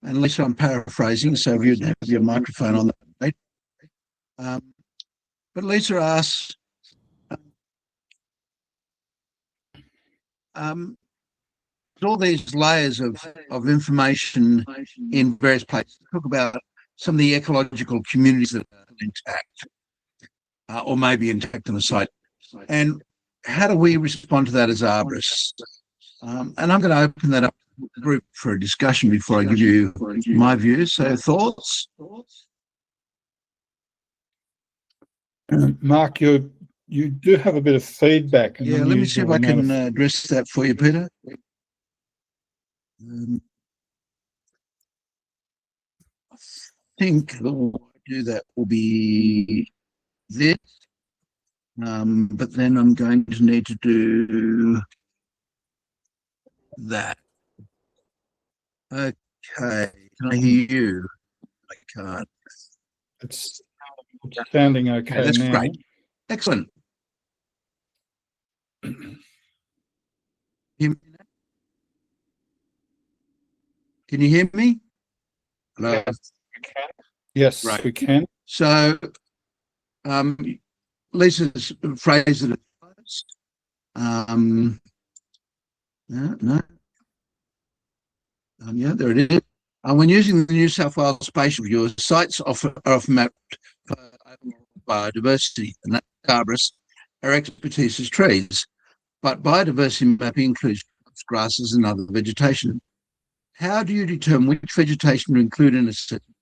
and Lisa, I'm paraphrasing, so if you'd have your microphone on that. But Lisa asks, all these layers of information in various places. Talk about some of the ecological communities that are intact, or maybe intact on a site. And how do we respond to that as arborists? And I'm going to open that up to the group for a discussion before I give you my views. So thoughts? Mark, you do have a bit of feedback. Yeah, let me see if I can address that for you, Peter. I think the way to do that will be this, but then I'm going to need to do that. Okay, can I hear you? I can't. It's sounding okay that's now. Great. Excellent. Can you hear me? Hello? Yes, we can. Yes, right. We can. So, Lisa's phrased it first. No. Yeah, there it is. When using the New South Wales spatial view, sites are often mapped for biodiversity, and that arborists, our expertise is trees, but biodiversity mapping includes grasses and other vegetation. How do you determine which vegetation to include in a system?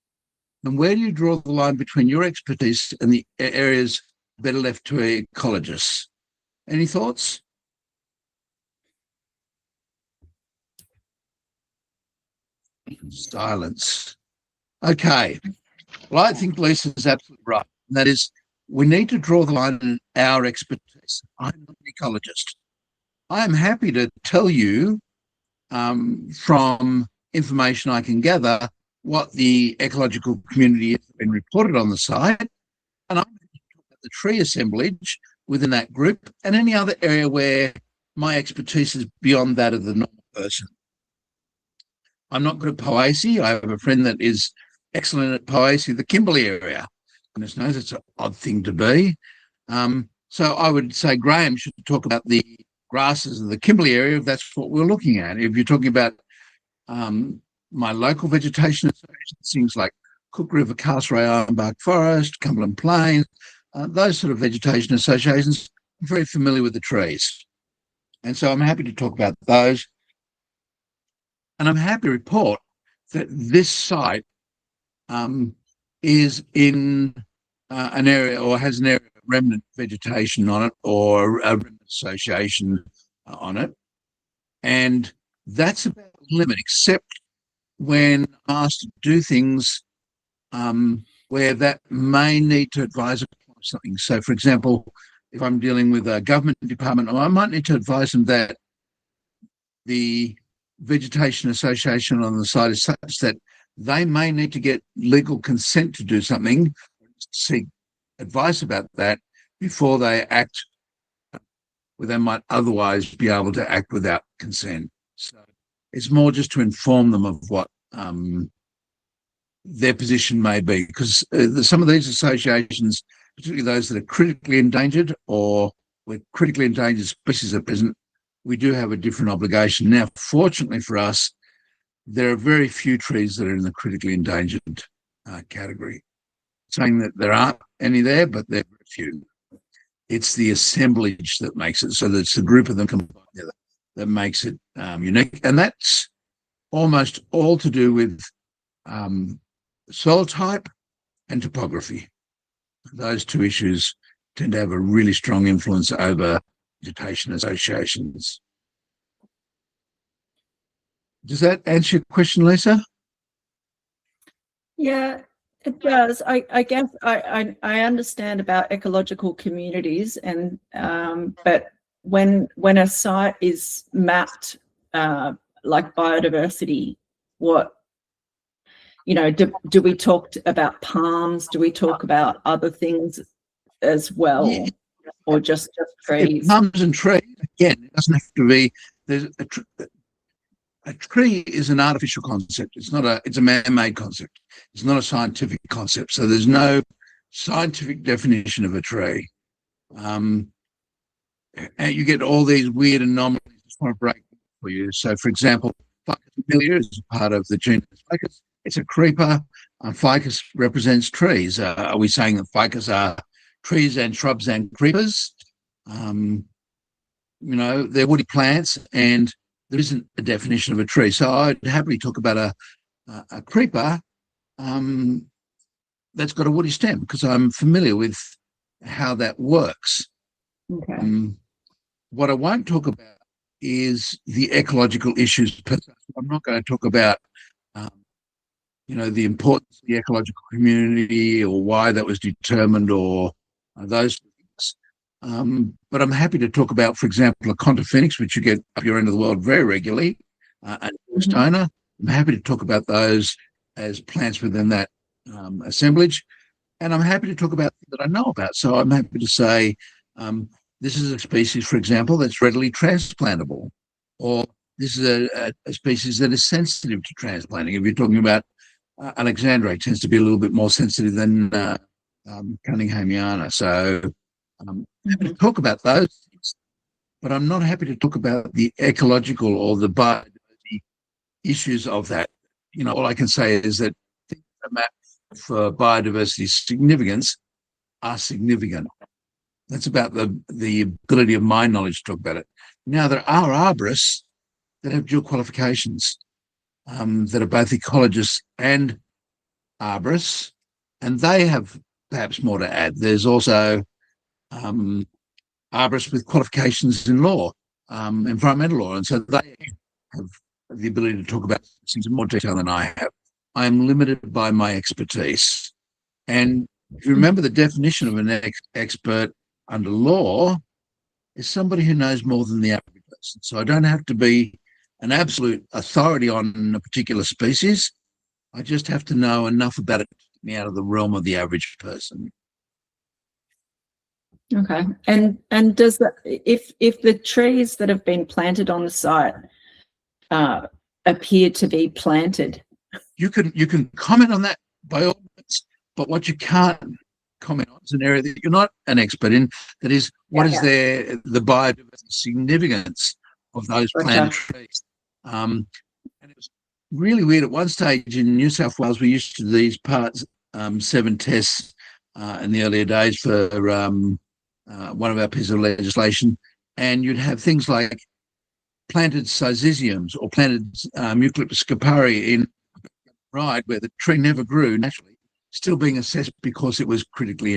And where do you draw the line between your expertise and the areas better left to ecologists? Any thoughts? Silence. Okay. Well, I think Lisa's absolutely right. And that is, we need to draw the line in our expertise. I'm not an ecologist. I am happy to tell you from information I can gather what the ecological community has been reported on the site, and I'm going to talk about the tree assemblage within that group and any other area where my expertise is beyond that of the normal person. I'm not good at Poaceae. I have a friend that is excellent at Poaceae, the Kimberley area. Goodness knows it's an odd thing to be. So I would say Graham should talk about the grasses of the Kimberley area if that's what we're looking at. If you're talking about my local vegetation associations, things like Cook River, Castlereagh Ironbark Forest, Cumberland Plains, those sort of vegetation associations, I'm very familiar with the trees. And so I'm happy to talk about those. And I'm happy to report that this site is in an area or has an area of remnant vegetation on it or a remnant association on it. And that's about the limit, except when asked to do things where that may need to advise upon something. So, for example, if I'm dealing with a government department, I might need to advise them that the vegetation association on the site is such that they may need to get legal consent to do something, seek advice about that before they act where they might otherwise be able to act without consent. So it's more just to inform them of what their position may be, because some of these associations, particularly those that are critically endangered or where critically endangered species are present, we do have a different obligation. Now, fortunately for us, there are very few trees that are in the critically endangered category. Saying that there aren't any there, but there are very few. It's the assemblage that makes it, so that's the group of them combined together that makes it unique. And that's almost all to do with soil type and topography. Those two issues tend to have a really strong influence over vegetation associations. Does that answer your question, Lisa? Yeah, it does. I guess I understand about ecological communities, and but when a site is mapped like biodiversity, what, you know, do we talk about palms? Do we talk about other things as well? Yeah. Or just trees? Palms and trees, again, it doesn't have to be. There's a tree is an artificial concept. It's a man-made concept. It's not a scientific concept. So there's no scientific definition of a tree. And you get all these weird anomalies. I just want to break for you. So, for example, Ficus familiar is part of the genus Ficus. It's a creeper. Ficus represents trees. Are we saying that ficus are trees and shrubs and creepers? They're woody plants, and there isn't a definition of a tree. So I'd happily talk about a creeper that's got a woody stem, because I'm familiar with how that works. Okay. What I won't talk about is the ecological issues. I'm not going to talk about the importance of the ecological community or why that was determined or those things. But I'm happy to talk about, for example, a controphoenix, which you get up your end of the world very regularly, and stona. I'm happy to talk about those as plants within that assemblage. And I'm happy to talk about things that I know about. So I'm happy to say this is a species, for example, that's readily transplantable, or this is a species that is sensitive to transplanting. If you're talking about Alexandra, it tends to be a little bit more sensitive than Cunninghamiana. So I'm happy to talk about those things, but I'm not happy to talk about the ecological or the biodiversity issues of that. All I can say is that things that matter for biodiversity significance are significant. That's about the ability of my knowledge to talk about it. Now, there are arborists that have dual qualifications, that are both ecologists and arborists, and they have perhaps more to add. There's also arborists with qualifications in law, environmental law, and so they have the ability to talk about things in more detail than I have. I am limited by my expertise. And if you remember, the definition of an expert under law is somebody who knows more than the average person. So I don't have to be an absolute authority on a particular species. I just have to know enough about it to get me out of the realm of the average person. Okay. And does that, if the trees that have been planted on the site appear to be planted, you can comment on that by all means, but what you can't comment on is an area that you're not an expert in. That is, what is the biodiversity significance of those planted trees? And it was really weird. At one stage in New South Wales, we used to do these Part 7 tests in the earlier days for one of our pieces of legislation, and you'd have things like planted syzygiums or planted Eucalyptus scopari in ride where the tree never grew naturally, still being assessed because it was a critically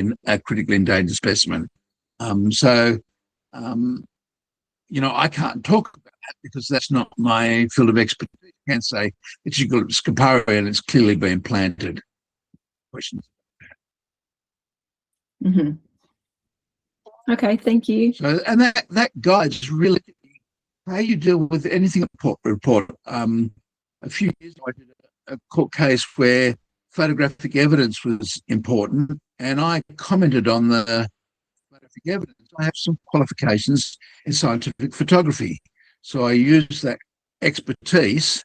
endangered specimen. I can't talk about that because that's not my field of expertise. I can't say it's Eucalyptus scopari and it's clearly been planted. Questions? Okay, thank you. So, and that guides really how you deal with anything report. A few years ago, I did a court case where photographic evidence was important, and I commented on the photographic evidence. I have some qualifications in scientific photography, so I used that expertise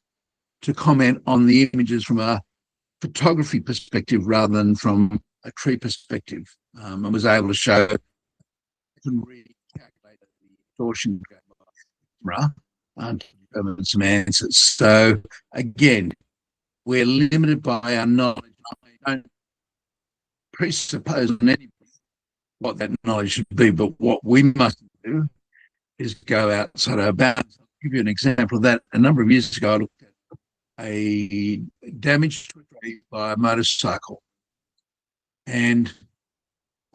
to comment on the images from a photography perspective rather than from a tree perspective. I was able to show I can really calculate the distortion and determine some answers. So again, we're limited by our knowledge. I don't presuppose on anybody what that knowledge should be, but what we must do is go outside our bounds. I'll give you an example of that. A number of years ago, I looked at a damage to a tree by a motorcycle, and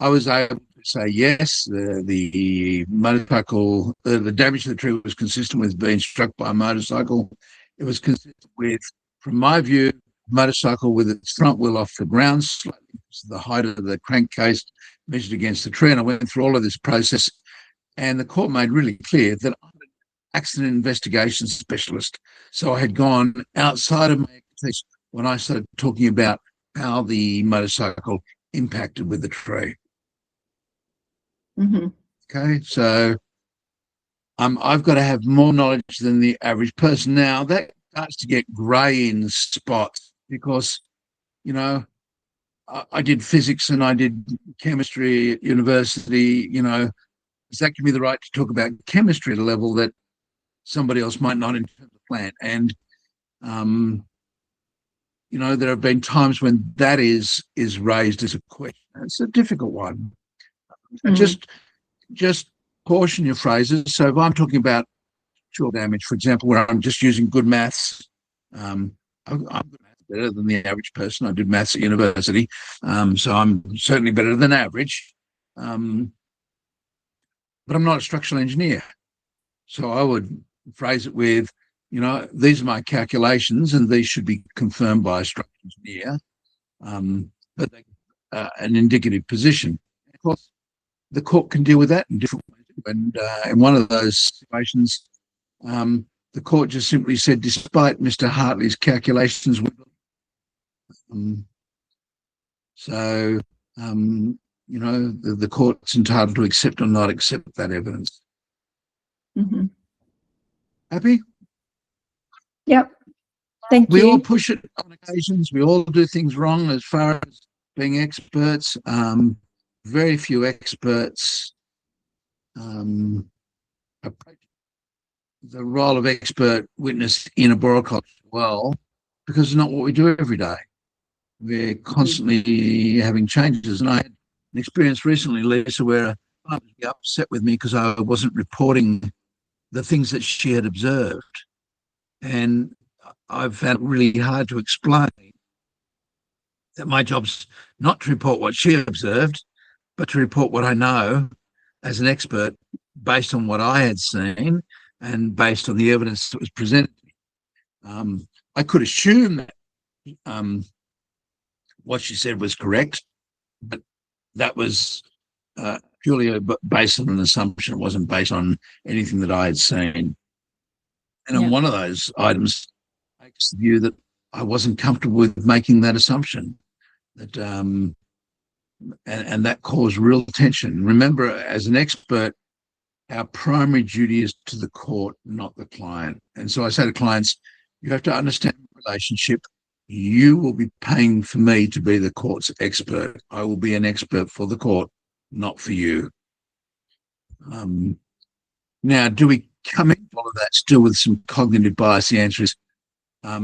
I was able to say yes, the motorcycle, the damage to the tree was consistent with being struck by a motorcycle. It was consistent with, from my view, motorcycle with its front wheel off the ground slightly, the height of the crankcase measured against the tree. And I went through all of this process, and the court made really clear that I'm an accident investigation specialist. So I had gone outside of my expertise when I started talking about how the motorcycle impacted with the tree. Okay, so I've got to have more knowledge than the average person. Now, that starts to get grey in spots because, you know, I did physics and I did chemistry at university. You know, does that give me the right to talk about chemistry at a level that somebody else might not in terms of plant? And you know, there have been times when that is raised as a question. It's a difficult one. Just caution your phrases. So if I'm talking about structural damage, for example, where I'm just using good maths, I'm good maths, better than the average person. I did maths at university, so I'm certainly better than average. But I'm not a structural engineer. So I would phrase it with, you know, these are my calculations and these should be confirmed by a structural engineer, but an indicative position. Of course, the court can deal with that in different ways. And in one of those situations, the court just simply said, despite Mr. Hartley's calculations, you know, the court's entitled to accept or not accept that evidence. Happy? Yep. Thank you. We all push it on occasions. We all do things wrong as far as being experts. Very few experts approach the role of expert witness in arboriculture well, because it's not what we do every day. We're constantly having changes. And I had an experience recently, Lisa, where I was upset with me because I wasn't reporting the things that she had observed. And I've found it really hard to explain that my job's not to report what she observed, but to report what I know as an expert based on what I had seen and based on the evidence that was presented to me. I could assume that what she said was correct, but that was purely based on an assumption. It wasn't based on anything that I had seen. And on one of those items, I takes the view that I wasn't comfortable with making that assumption. That and that caused real tension. Remember, as an expert, our primary duty is to the court, not the client. And so I say to clients, you have to understand the relationship. You will be paying for me to be the court's expert. I will be an expert for the court, not for you. Now, do we come into all of that still with some cognitive bias? The answer is, I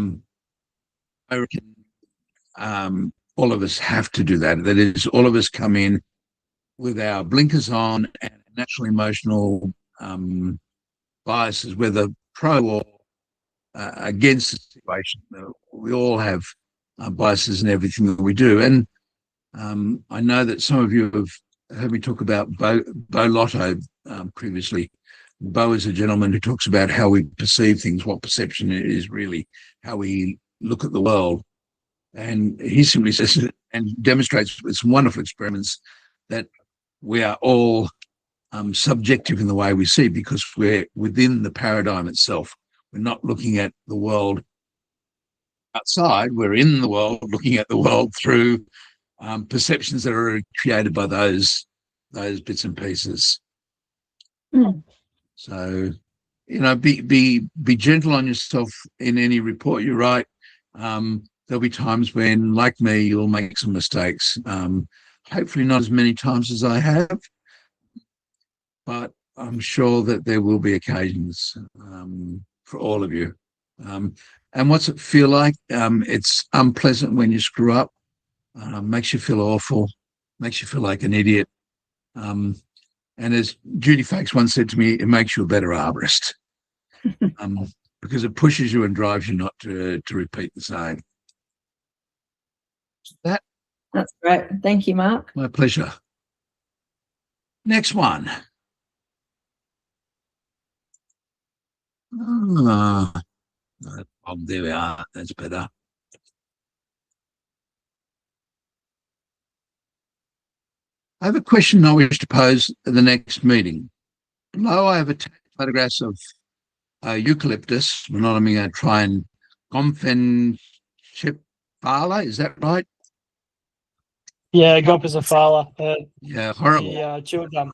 reckon all of us have to do that. That is, all of us come in with our blinkers on and natural emotional biases, whether pro or against the situation. We all have biases in everything that we do. And I know that some of you have heard me talk about Bo Lotto previously. Bo is a gentleman who talks about how we perceive things, what perception is really, how we look at the world. And he simply says and demonstrates with some wonderful experiments that we are all subjective in the way we see, because we're within the paradigm itself. We're not looking at the world outside. We're in the world, looking at the world through perceptions that are created by those bits and pieces. So, you know, be gentle on yourself in any report you write. There'll be times when, like me, you'll make some mistakes. Hopefully not as many times as I have, but I'm sure that there will be occasions for all of you. And what's it feel like? It's unpleasant when you screw up. Makes you feel awful, makes you feel like an idiot. And as Judy Fakes once said to me, it makes you a better arborist because it pushes you and drives you not to repeat the same. That's great. Thank you, Mark. My pleasure. Next one. There we are. That's better. I have a question I wish to pose at the next meeting. Below, I have attached photographs of eucalyptus. We're not going to try and Gomphenschipala. Is that right? Yeah, Gomphenschipala. Yeah, horrible. Yeah, chewing gum.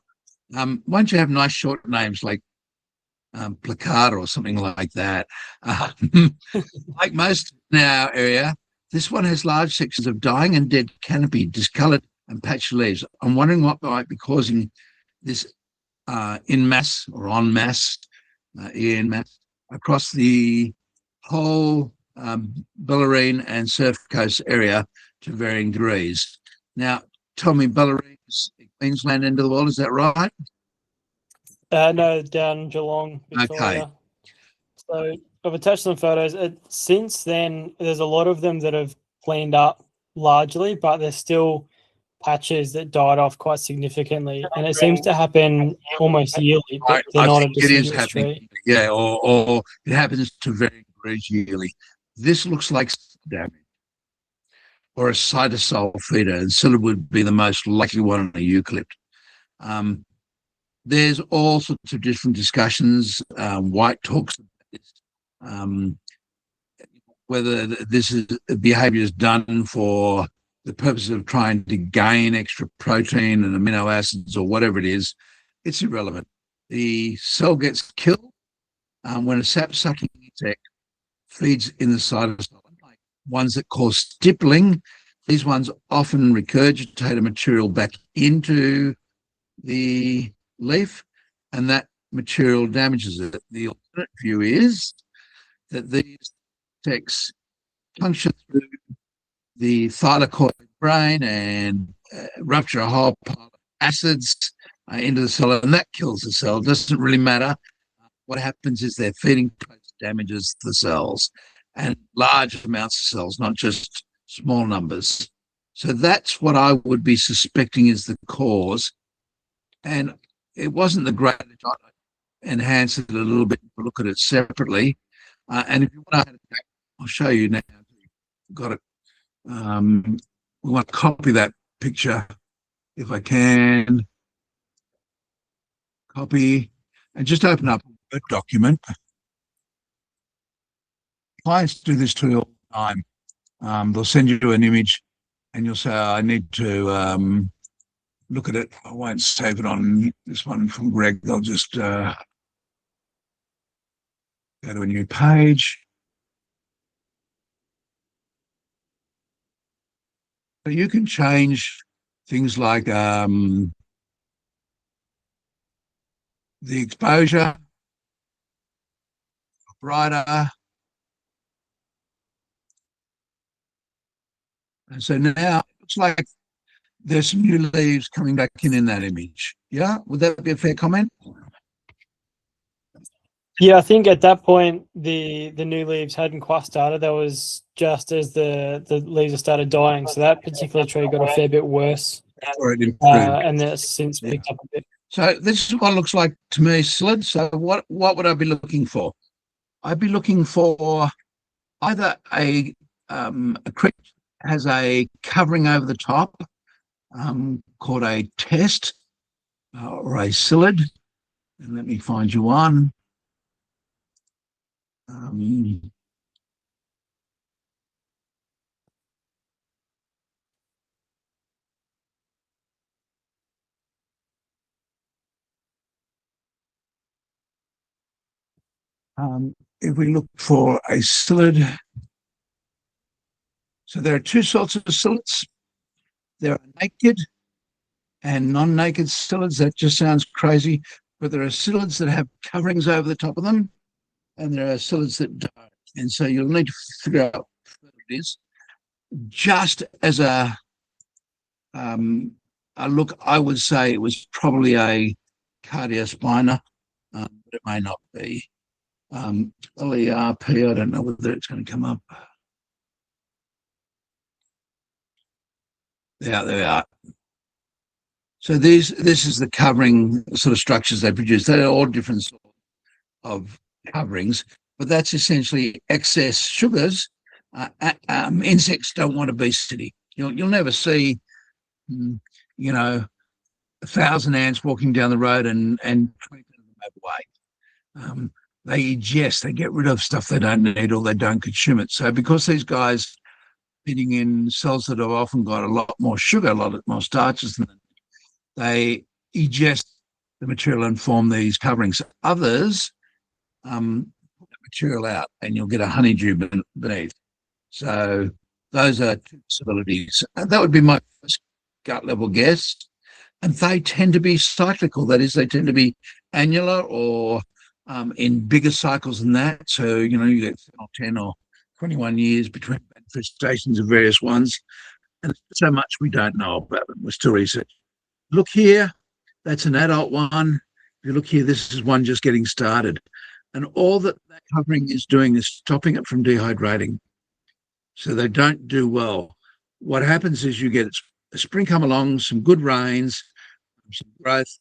Why don't you have nice short names like placata or something like that. Like most in our area, this one has large sections of dying and dead canopy, discoloured and patchy leaves. I'm wondering what might be causing this in mass or en masse, across the whole Bellarine and Surf Coast area to varying degrees. Now, tell me, Bellarine is Queensland end of the world, is that right? No, down Geelong, Victoria. Okay. So I've attached some photos. Since then, there's a lot of them that have cleaned up largely, but there's still patches that died off quite significantly, and it seems to happen almost yearly. But they're not a deciduous tree. Yeah, or it happens to varying degrees yearly. This looks like damage or a cytosol feeder, and psyllid would be the most likely one on a eucalypt. There's all sorts of different discussions. White talks about this, whether this is behaviour is done for the purpose of trying to gain extra protein and amino acids or whatever it is. It's irrelevant. The cell gets killed when a sap-sucking insect feeds in the cytosol. Like ones that cause stippling, these ones often regurgitate a material back into the leaf, and that material damages it. The alternate view is that these insects puncture through the thylakoid brain and rupture a whole pile of acids into the cell, and that kills the cell. It doesn't really matter. What happens is their feeding process damages the cells, and large amounts of cells, not just small numbers. So that's what I would be suspecting is the cause. And it wasn't the greatest. I enhance it a little bit, look at it separately. And if you want to, I'll show you now. Got it. We want to copy that picture if I can. Copy and just open up a document. Clients do this to you all the time. They'll send you an image and you'll say, I need to look at it. I won't save it on this one from Greg. I'll just go to a new page. So you can change things like the exposure, brighter. And so now it looks like there's some new leaves coming back in that image. Yeah, would that be a fair comment? Yeah, I think at that point the new leaves hadn't quite started. That was just as the leaves started dying. So that particular tree got a fair bit worse, and that's since picked up a bit. So this is what it looks like to me, psyllid. So what would I be looking for? I'd be looking for either a creature has a covering over the top called a test or a psyllid. And let me find you one. If we look for a psyllid, so there are two sorts of psyllids. There are naked and non-naked psyllids. That just sounds crazy, but there are psyllids that have coverings over the top of them, and there are psyllids that don't. And so you'll need to figure out what it is. Just as a look, I would say it was probably a Cardiospina, but it may not be. LERP, I don't know whether it's going to come up. Yeah, there we are. So this is the covering sort of structures they produce. They're all different sorts of coverings, but that's essentially excess sugars. Insects don't want obesity. You'll never see, 1,000 ants walking down the road and 20% of them overweight. They ingest, they get rid of stuff they don't need or they don't consume it. So because these guys feeding in cells that have often got a lot more sugar, a lot more starches than them, they ingest the material and form these coverings. Others pull that material out and you'll get a honeydew beneath. So those are two possibilities. That would be my first gut level guess. And they tend to be cyclical. That is, they tend to be annular or in bigger cycles than that. So, you get 10 or 21 years between manifestations of various ones. And so much we don't know about them. We're still researching. Look here, that's an adult one. If you look here, this is one just getting started. And all that covering is doing is stopping it from dehydrating. So they don't do well. What happens is you get a spring come along, some good rains, some growth,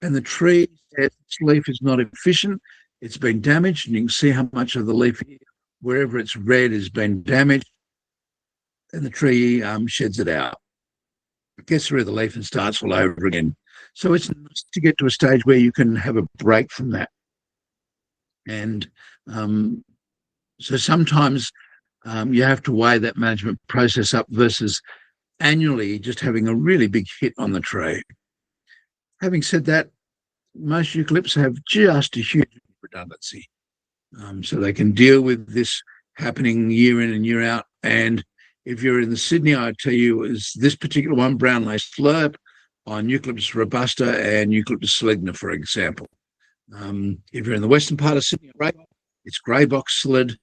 and the tree, its leaf is not efficient. It's been damaged, and you can see how much of the leaf here, wherever it's red, has been damaged, and the tree sheds it out. It gets rid of the leaf and starts all over again. So it's nice to get to a stage where you can have a break from that. And so sometimes you have to weigh that management process up versus annually just having a really big hit on the tree. Having said that, most eucalypts have just a huge redundancy. So they can deal with this happening year in and year out. And if you're in the Sydney, I tell you, is this particular one, brown lace slurp, on Eucalyptus robusta and Eucalyptus psyllid, for example. If you're in the western part of Sydney, it's grey box psyllid,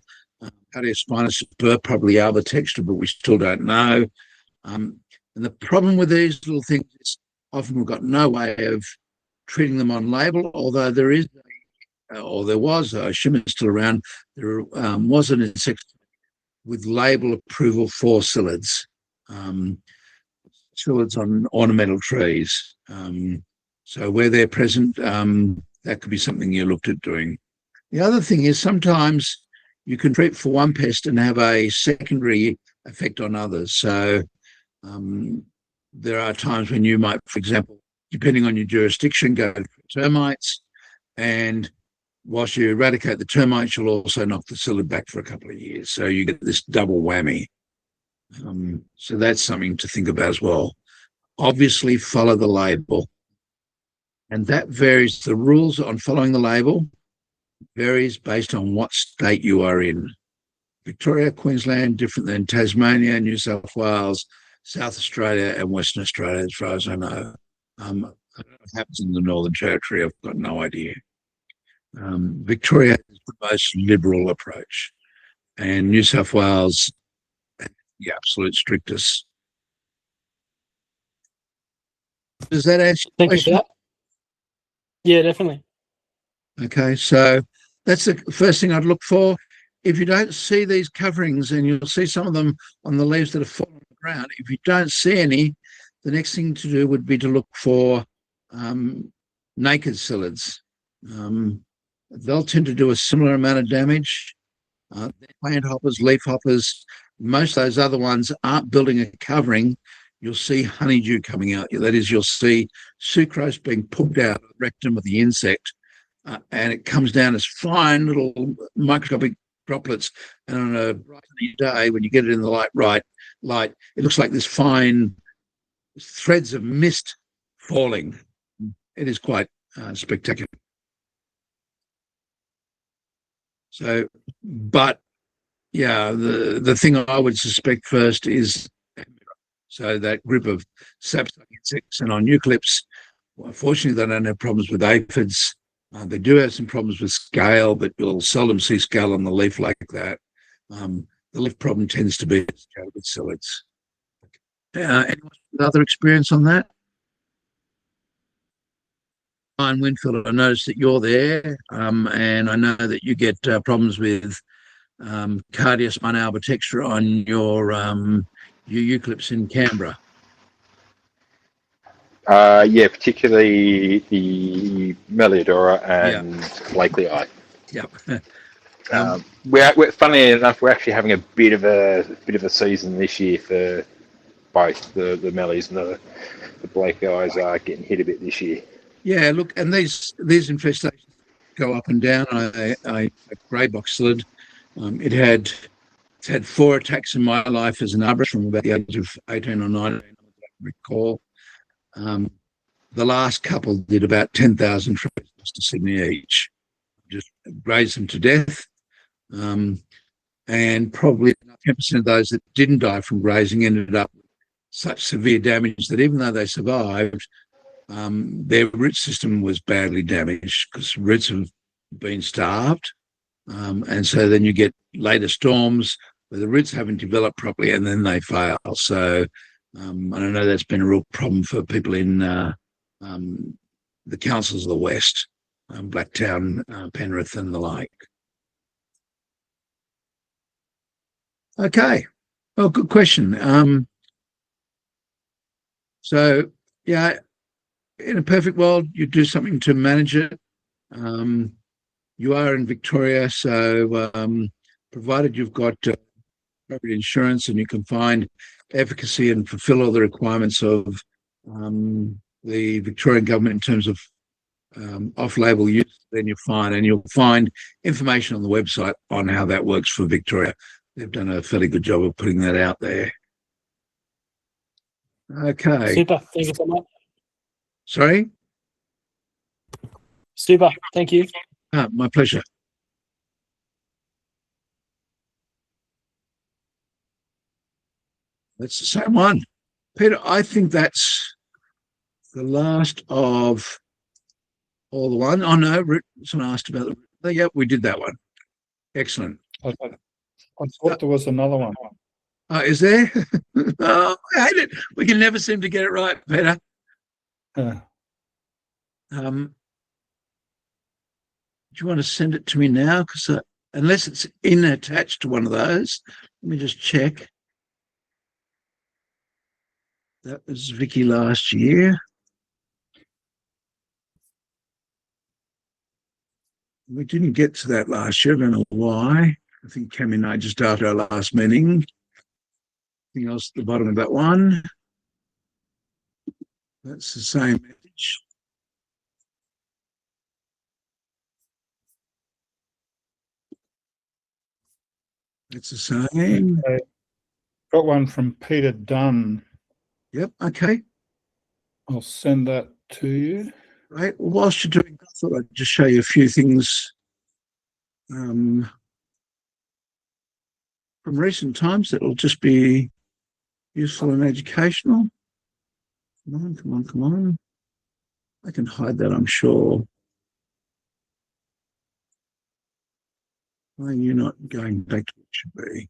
Cardiaspinus superb, probably albitextra, but we still don't know. And the problem with these little things is often we've got no way of treating them on label, although there is, or there was, I assume it's still around, there was an insecticide with label approval for psyllids. Psyllids on ornamental trees. So where they're present, that could be something you looked at doing. The other thing is sometimes you can treat for one pest and have a secondary effect on others. So there are times when you might, for example, depending on your jurisdiction, go for termites, and whilst you eradicate the termites, you'll also knock the psyllid back for a couple of years. So you get this double whammy. So that's something to think about as well. Obviously, follow the label. And that varies. The rules on following the label varies based on what state you are in. Victoria, Queensland, different than Tasmania, New South Wales, South Australia, and Western Australia, as far as I know. I don't know what happens in the Northern Territory. I've got no idea. Victoria has the most liberal approach, and New South Wales the absolute strictest. Does that answer your question? Thank you for that. Yeah, definitely. Okay, so that's the first thing I'd look for. If you don't see these coverings, and you'll see some of them on the leaves that are falling on the ground, if you don't see any, the next thing to do would be to look for naked psyllids. They'll tend to do a similar amount of damage. Plant hoppers, leaf hoppers, most of those other ones aren't building a covering. You'll see honeydew coming out. That is, you'll see sucrose being pulled out of the rectum of the insect, and it comes down as fine little microscopic droplets. And on a bright day, when you get it in the light, it looks like this fine threads of mist falling. It is quite spectacular. So, but yeah, the thing I would suspect first is so that group of sap-sucking insects. And on eucalypts, well, fortunately, they don't have problems with aphids. They do have some problems with scale, but you'll seldom see scale on the leaf like that. The leaf problem tends to be with psyllids. Anyone with other experience on that? Ryan Winfield, I noticed that you're there, and I know that you get problems with Cardiaspinus albitextra on your eucalypts in Canberra. Yeah, particularly the Meliodora and Blakely-eye. Yep. We're funnily enough, we're actually having a bit of a season this year for both the Mellies and the Blakely-eyes are getting hit a bit this year. Yeah, look, and these infestations go up and down. I grey box psyllid. It's had 4 attacks in my life as an arborist from about the age of 18 or 19, I recall. The last couple did about 10,000 trees to Sydney each. just grazed them to death. And probably 10% of those that didn't die from grazing ended up with such severe damage that even though they survived, their root system was badly damaged because roots have been starved. And so then you get later storms where the roots haven't developed properly and then they fail. So I know that's been a real problem for people in the councils of the West, Blacktown, Penrith and the like. Okay. Well, good question. So, yeah, in a perfect world, you do something to manage it. You are in Victoria, so provided you've got appropriate insurance and you can find efficacy and fulfill all the requirements of the Victorian government in terms of off-label use, then you're fine. And you'll find information on the website on how that works for Victoria. They've done a fairly good job of putting that out there. Okay. Super. Thank you so much. Sorry? Super. Thank you. My pleasure. That's the same one. Peter, I think that's the last of all the one. Oh, no, someone asked about the... Yep, we did that one. Excellent. Okay. I thought there was another one. Is there? Oh, I hate it. We can never seem to get it right, Peter. Do you want to send it to me now? Because unless it's attached to one of those, let me just check. That was Vicky last year. We didn't get to that last year. I don't know why. I think Cam and I just after our last meeting. Anything else at the bottom of that one? That's the same message. It's the same. Okay. Got one from Peter Dunn. Yep, okay. I'll send that to you. Right. Well, whilst you're doing that, I thought I'd just show you a few things from recent times that will just be useful and educational. Come on, come on, come on. I can hide that, I'm sure. Why are you not going back to what it should be?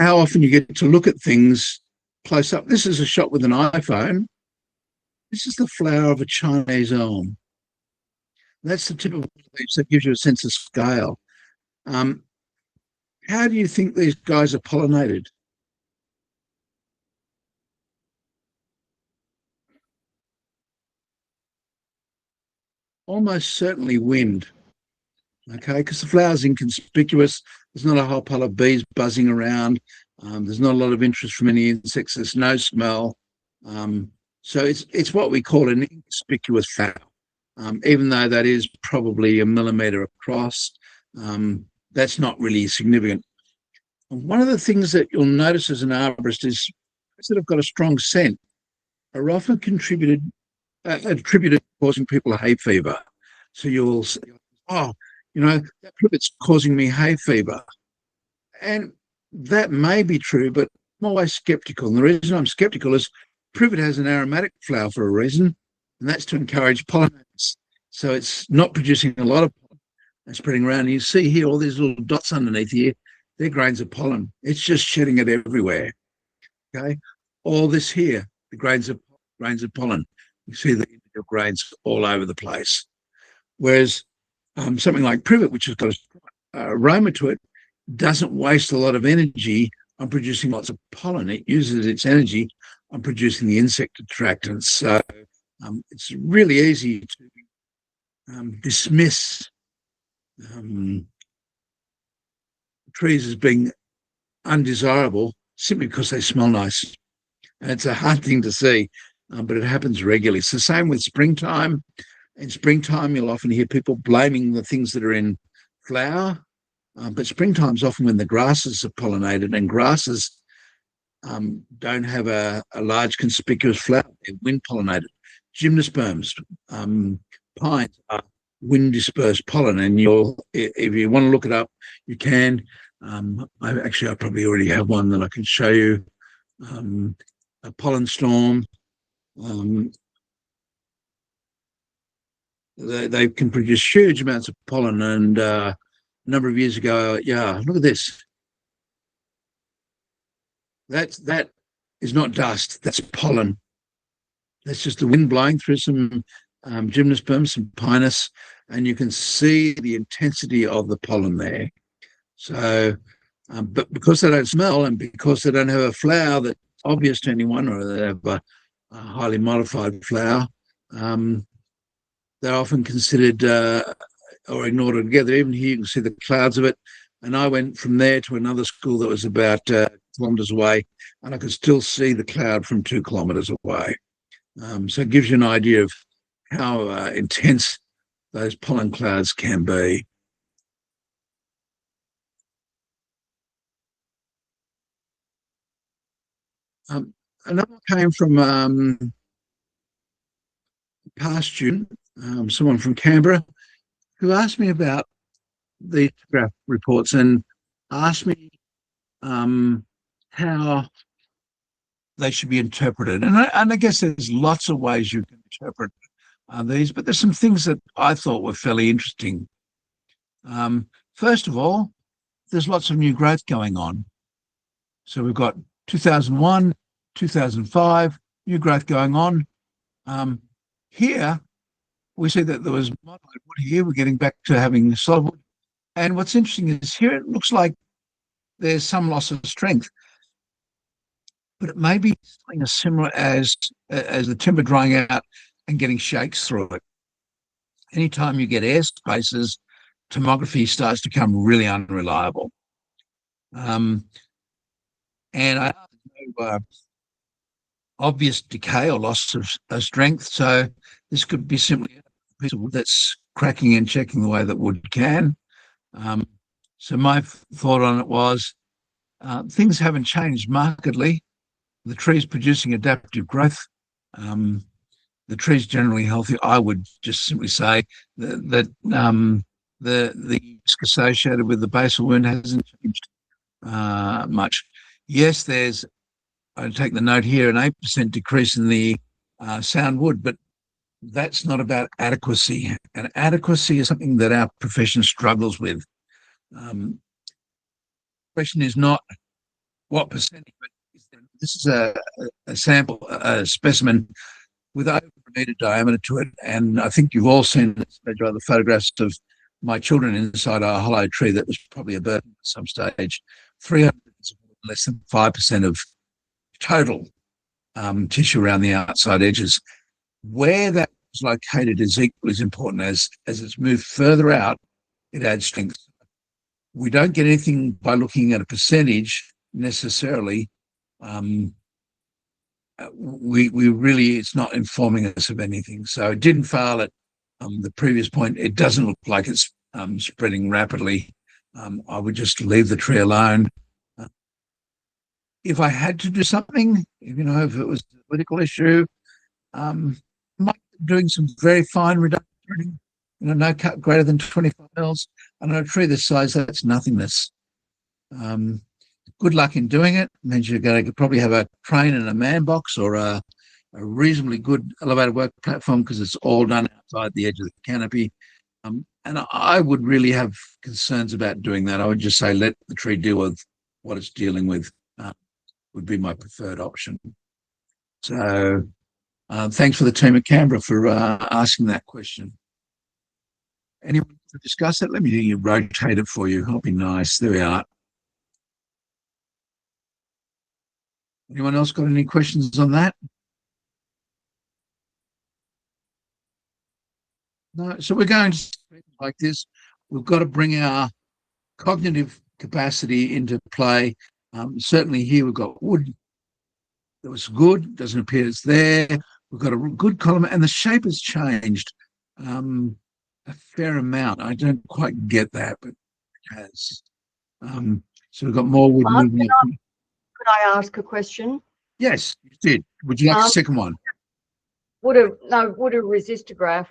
How often you get to look at things close up. This is a shot with an iPhone. This is the flower of a Chinese elm. That's the tip of the leaves. That gives you a sense of scale. How do you think these guys are pollinated? Almost certainly wind. Okay, because the flower's inconspicuous. There's not a whole pile of bees buzzing around. There's not a lot of interest from any insects. There's no smell. So it's what we call an inconspicuous flower. Even though that is probably a millimetre across, that's not really significant. And one of the things that you'll notice as an arborist is that have got a strong scent are often attributed to causing people hay fever. So you'll say, oh, that privet's causing me hay fever. And that may be true, but I'm always sceptical. And the reason I'm sceptical is privet has an aromatic flower for a reason, and that's to encourage pollinators. So it's not producing a lot of pollen and spreading around. And you see here all these little dots underneath here, they're grains of pollen. It's just shedding it everywhere. Okay, all this here, the grains of pollen. You see the individual grains all over the place. Whereas something like privet, which has got an aroma to it, doesn't waste a lot of energy on producing lots of pollen. It uses its energy on producing the insect attractants. So it's really easy to dismiss trees as being undesirable simply because they smell nice. And it's a hard thing to see, but it happens regularly. It's the same with springtime. In springtime, you'll often hear people blaming the things that are in flower, but springtime's often when the grasses are pollinated, and grasses don't have a large conspicuous flower. They're wind pollinated. gymnosperms. Pines are wind dispersed pollen, and if you want to look it up, you can. I probably already have one that I can show you. A pollen storm. They can produce huge amounts of pollen, and a number of years ago, look at this. That is not dust. That's pollen. That's just the wind blowing through some gymnosperms, some pinus, and you can see the intensity of the pollen there. So, but because they don't smell and because they don't have a flower that's obvious to anyone, or they have a highly modified flower, they're often considered or ignored altogether. Even here you can see the clouds of it. And I went from there to another school that was about kilometres away, and I could still see the cloud from 2 kilometres away. So it gives you an idea of how intense those pollen clouds can be. Another came from past student, someone from Canberra, who asked me about the graph reports and asked me how they should be interpreted. And I guess there's lots of ways you can interpret these, but there's some things that I thought were fairly interesting. First of all, there's lots of new growth going on. So we've got 2001, 2005, new growth going on. Here, we see that there was modified wood here. We're getting back to having solid wood. And what's interesting is here it looks like there's some loss of strength, but it may be something as similar as the timber drying out and getting shakes through it. Anytime you get air spaces, tomography starts to become really unreliable. And I know obvious decay or loss of strength. So this could be simply a piece of wood that's cracking and checking the way that wood can. So my thought on it was things haven't changed markedly. The tree's producing adaptive growth. The tree's generally healthy. I would just simply say that the risk associated with the basal wound hasn't changed much. Yes, there's, I take the note here, an 8% decrease in the sound wood, but that's not about adequacy. And adequacy is something that our profession struggles with. The question is not what percentage, but this is a sample, a specimen with over a metre diameter to it. And I think you've all seen the photographs of my children inside a hollow tree that was probably a burden at some stage. 300 is less than 5% of total tissue around the outside edges. Where that is located is equally as important. As it's moved further out, it adds strength. We don't get anything by looking at a percentage necessarily. We really, it's not informing us of anything. So it didn't fail at the previous point. It doesn't look like it's spreading rapidly. I would just leave the tree alone. If I had to do something, if it was a political issue, might be doing some very fine reduction, no cut greater than 25 mils. And on a tree this size, that's nothingness. Good luck in doing it. It means you're going to probably have a crane and a man box or a reasonably good elevated work platform because it's all done outside the edge of the canopy. And I would really have concerns about doing that. I would just say let the tree deal with what it's dealing with. Would be my preferred option. So thanks for the team at Canberra for asking that question. Anyone to discuss it? Let me rotate it for you. That'll be nice. There we are. Anyone else got any questions on that? No. So we're going to like this. We've got to bring our cognitive capacity into play. Certainly here we've got wood that was good, doesn't appear it's there. We've got a good column and the shape has changed a fair amount. I don't quite get that, but it has. So we've got more wood moving. Could I ask a question? Yes, you did. Would you like a second one? would a resistograph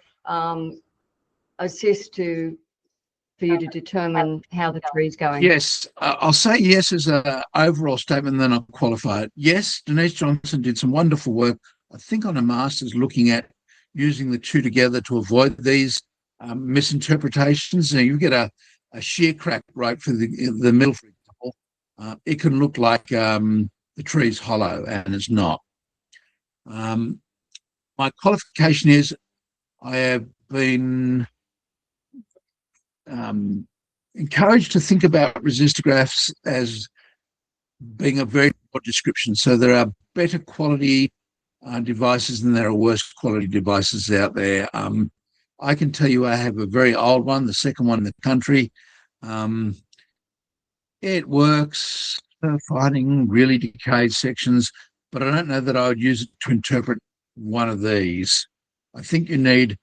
assist for you to determine how the tree's going? Yes, I'll say yes as an overall statement, and then I'll qualify it. Yes, Denise Johnson did some wonderful work, I think on a master's, looking at using the two together to avoid these misinterpretations. Now, you get a shear crack right for the middle, for example. It can look like the tree's hollow, and it's not. My qualification is I have been encouraged to think about resistographs as being a very broad description. So there are better quality devices than there are worse quality devices out there. I can tell you I have a very old one, the second one in the country. It works for finding really decayed sections, but I don't know that I would use it to interpret one of these. I think you need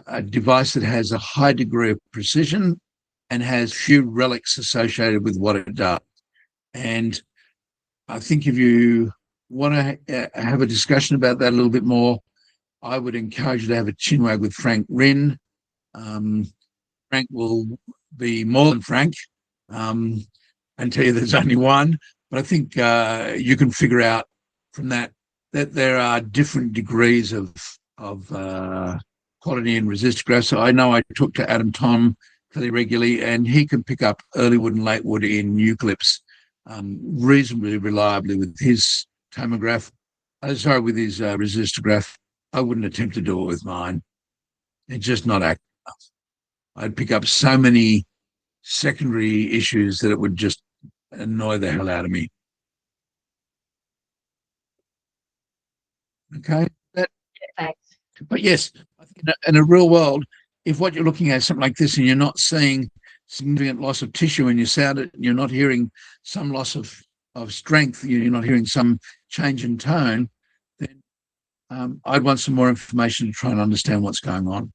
a device that has a high degree of precision and has few relics associated with what it does. And I think if you want to have a discussion about that a little bit more, I would encourage you to have a chinwag with Frank Rinn. Frank will be more than frank and tell you there's only one. But I think you can figure out from that there are different degrees of quality in resistographs. So I know I talk to Adam Tom fairly regularly, and he can pick up early wood and late wood in eucalypts reasonably reliably with his tomograph. With his resistograph. I wouldn't attempt to do it with mine. It's just not accurate enough. I'd pick up so many secondary issues that it would just annoy the hell out of me. Okay. Thanks. But yes, I think in a real world, if what you're looking at is something like this and you're not seeing significant loss of tissue and you sound it, you're not hearing some loss of strength, you're not hearing some change in tone, then I'd want some more information to try and understand what's going on.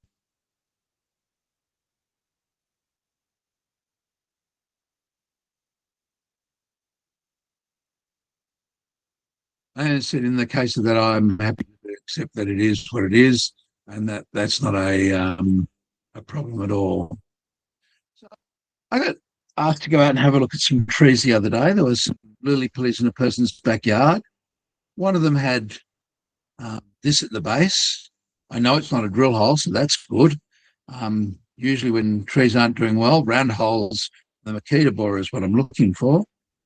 As I said, in the case of that, I'm happy to accept that it is what it is, and that's not a problem at all. So I got asked to go out and have a look at some trees the other day. There was some lily pillies in a person's backyard. One of them had this at the base. I know it's not a drill hole, so that's good. Usually when trees aren't doing well, round holes, the Makita borer is what I'm looking for.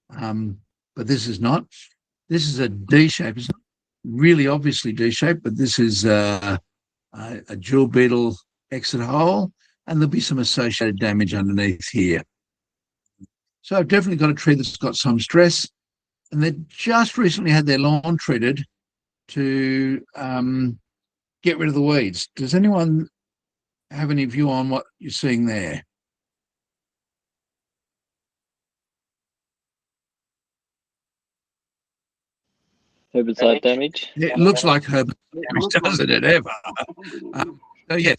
But this is not. This is a D shape. It's not really obviously D shape, but this is a jewel beetle exit hole, and there'll be some associated damage underneath here. So I've definitely got a tree that's got some stress, and they just recently had their lawn treated to get rid of the weeds. Does anyone have any view on what you're seeing there? Herbicide damage? It looks like herbicide damage, doesn't it, ever? So yes,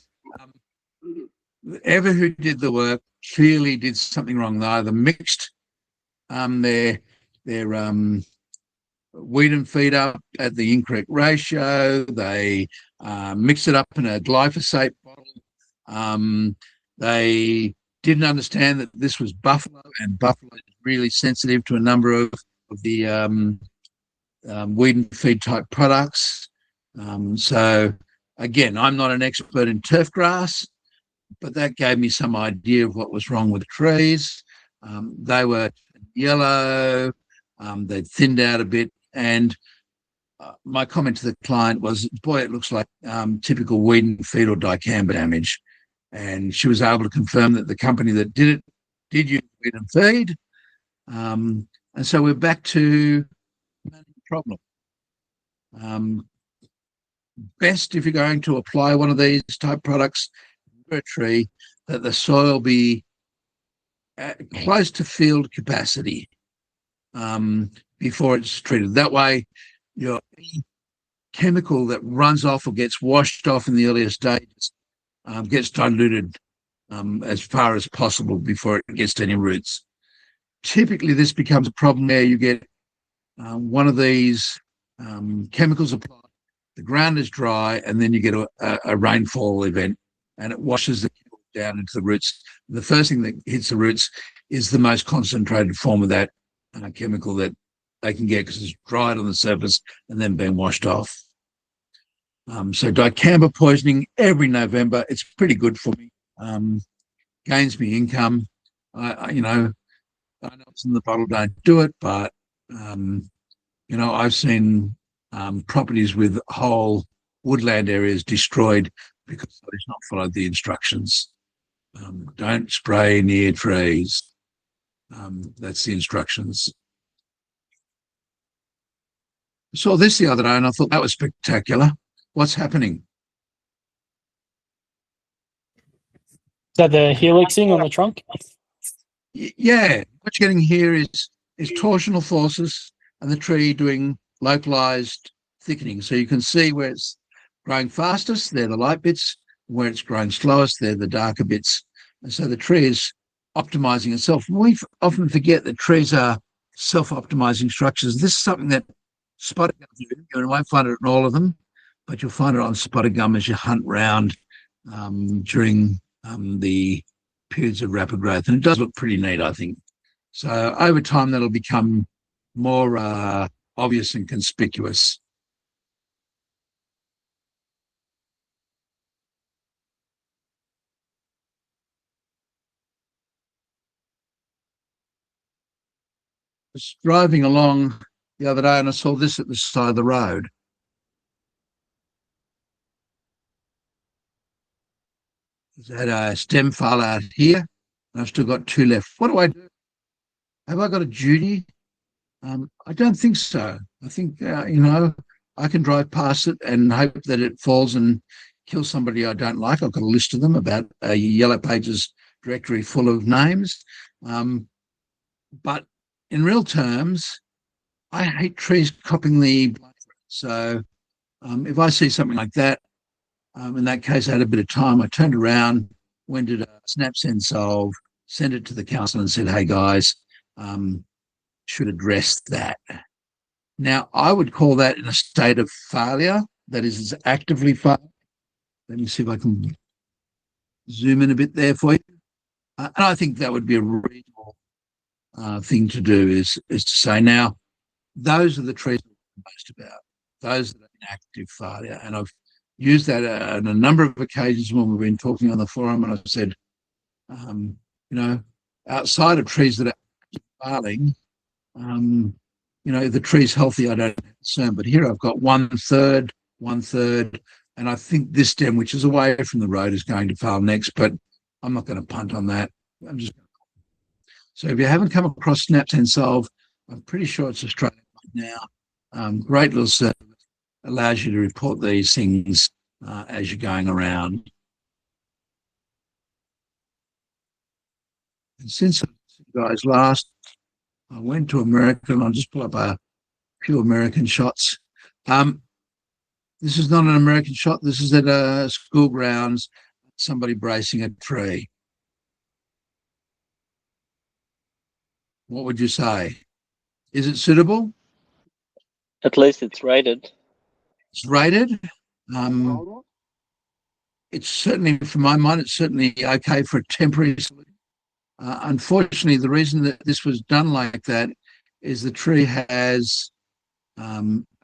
whoever who did the work clearly did something wrong. They either mixed their weed and feed up at the incorrect ratio, they mixed it up in a glyphosate bottle, they didn't understand that this was buffalo, and buffalo is really sensitive to a number of the weed and feed type products. So again, I'm not an expert in turf grass, but that gave me some idea of what was wrong with the trees. They were yellow, they'd thinned out a bit, and my comment to the client was, boy, it looks like typical weed and feed or dicamba damage. And she was able to confirm that the company that did it did use weed and feed. And so we're back to the problem. Best, if you're going to apply one of these type products for a tree, that the soil be close to field capacity before it's treated. That way, your chemical that runs off or gets washed off in the earlier stages gets diluted as far as possible before it gets to any roots. Typically, this becomes a problem where you get one of these chemicals applied the ground is dry, and then you get a rainfall event, and it washes the chemical down into the roots. The first thing that hits the roots is the most concentrated form of that chemical that they can get, because it's dried on the surface and then being washed off. So dicamba poisoning every November. It's pretty good for me. Gains me income. I know it's in the bottle, don't do it, but I've seen properties with whole woodland areas destroyed because somebody's not followed the instructions. Don't spray near trees. That's the instructions. I saw this the other day and I thought that was spectacular. What's happening? Is that the helixing on the trunk? Yeah, what you're getting here is torsional forces and the tree doing localized thickening. So you can see where it's growing fastest, they're the light bits. Where it's growing slowest, they're the darker bits. And so the tree is optimizing itself. We often forget that trees are self-optimizing structures. This is something that spotted gum do. You won't find it in all of them, but you'll find it on spotted gum as you hunt round during the periods of rapid growth. And it does look pretty neat, I think. So over time, that'll become more obvious and conspicuous. I was driving along the other day and I saw this at the side of the road. I had a stem file out here, and I've still got two left. What do I do? Have I got a duty? I don't think so. I think, I can drive past it and hope that it falls and kills somebody I don't like. I've got a list of them, about a Yellow Pages directory full of names. But in real terms, I hate trees cropping the blood. So if I see something like that, in that case, I had a bit of time. I turned around, went to snap, send, solve, sent it to the council and said, hey, guys, should address that. Now, I would call that in a state of failure, that is, it's actively failing. Let me see if I can zoom in a bit there for you. And I think that would be a reasonable thing to do, is to say, now, those are the trees I'm most about, those that are in active failure. And I've used that on a number of occasions when we've been talking on the forum, and I've said, outside of trees that are failing, the tree's healthy, I don't have concern. But here I've got one third, and I think this stem, which is away from the road, is going to fail next, but I'm not going to punt on that. I'm just going to. So if you haven't come across Snap and Solve, I'm pretty sure it's Australian right now. Great little service, allows you to report these things as you're going around. And since I see you guys last, I went to America, and I'll just pull up a few American shots. This is not an American shot. This is at school grounds, somebody bracing a tree. What would you say? Is it suitable? At least it's rated. It's rated. It's certainly, for my mind, it's certainly okay for a temporary solution. Unfortunately, the reason that this was done like that is the tree has a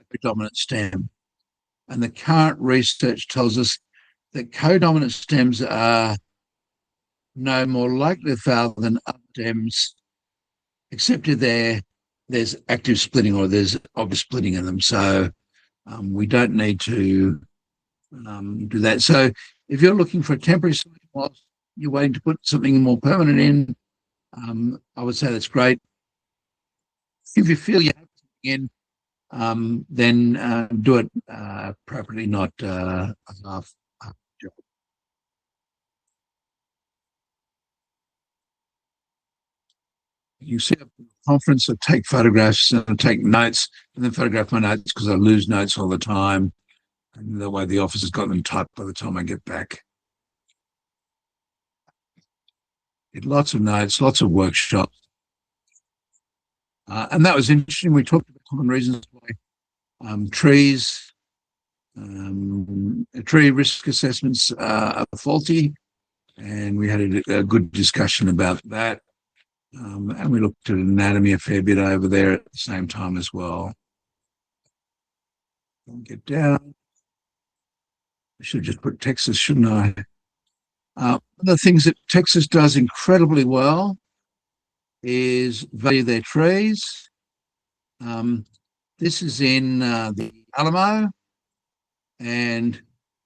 predominant stem. And the current research tells us that codominant stems are no more likely to fail than other stems, except if there's active splitting or there's obvious splitting in them. So we don't need to do that. So if you're looking for a temporary solution whilst you're waiting to put something more permanent in, I would say that's great. If you feel you have something in, then do it appropriately, not a half job. You set up a conference, I take photographs and I take notes, and then photograph my notes because I lose notes all the time. And that way the office has got them typed by the time I get back. Get lots of notes, lots of workshops. And that was interesting. We talked about common reasons why trees tree risk assessments are faulty, and we had a good discussion about that. And we looked at anatomy a fair bit over there at the same time as well. Get down. I should just put Texas, shouldn't I? One of the things that Texas does incredibly well is value their trees. This is in the Alamo, and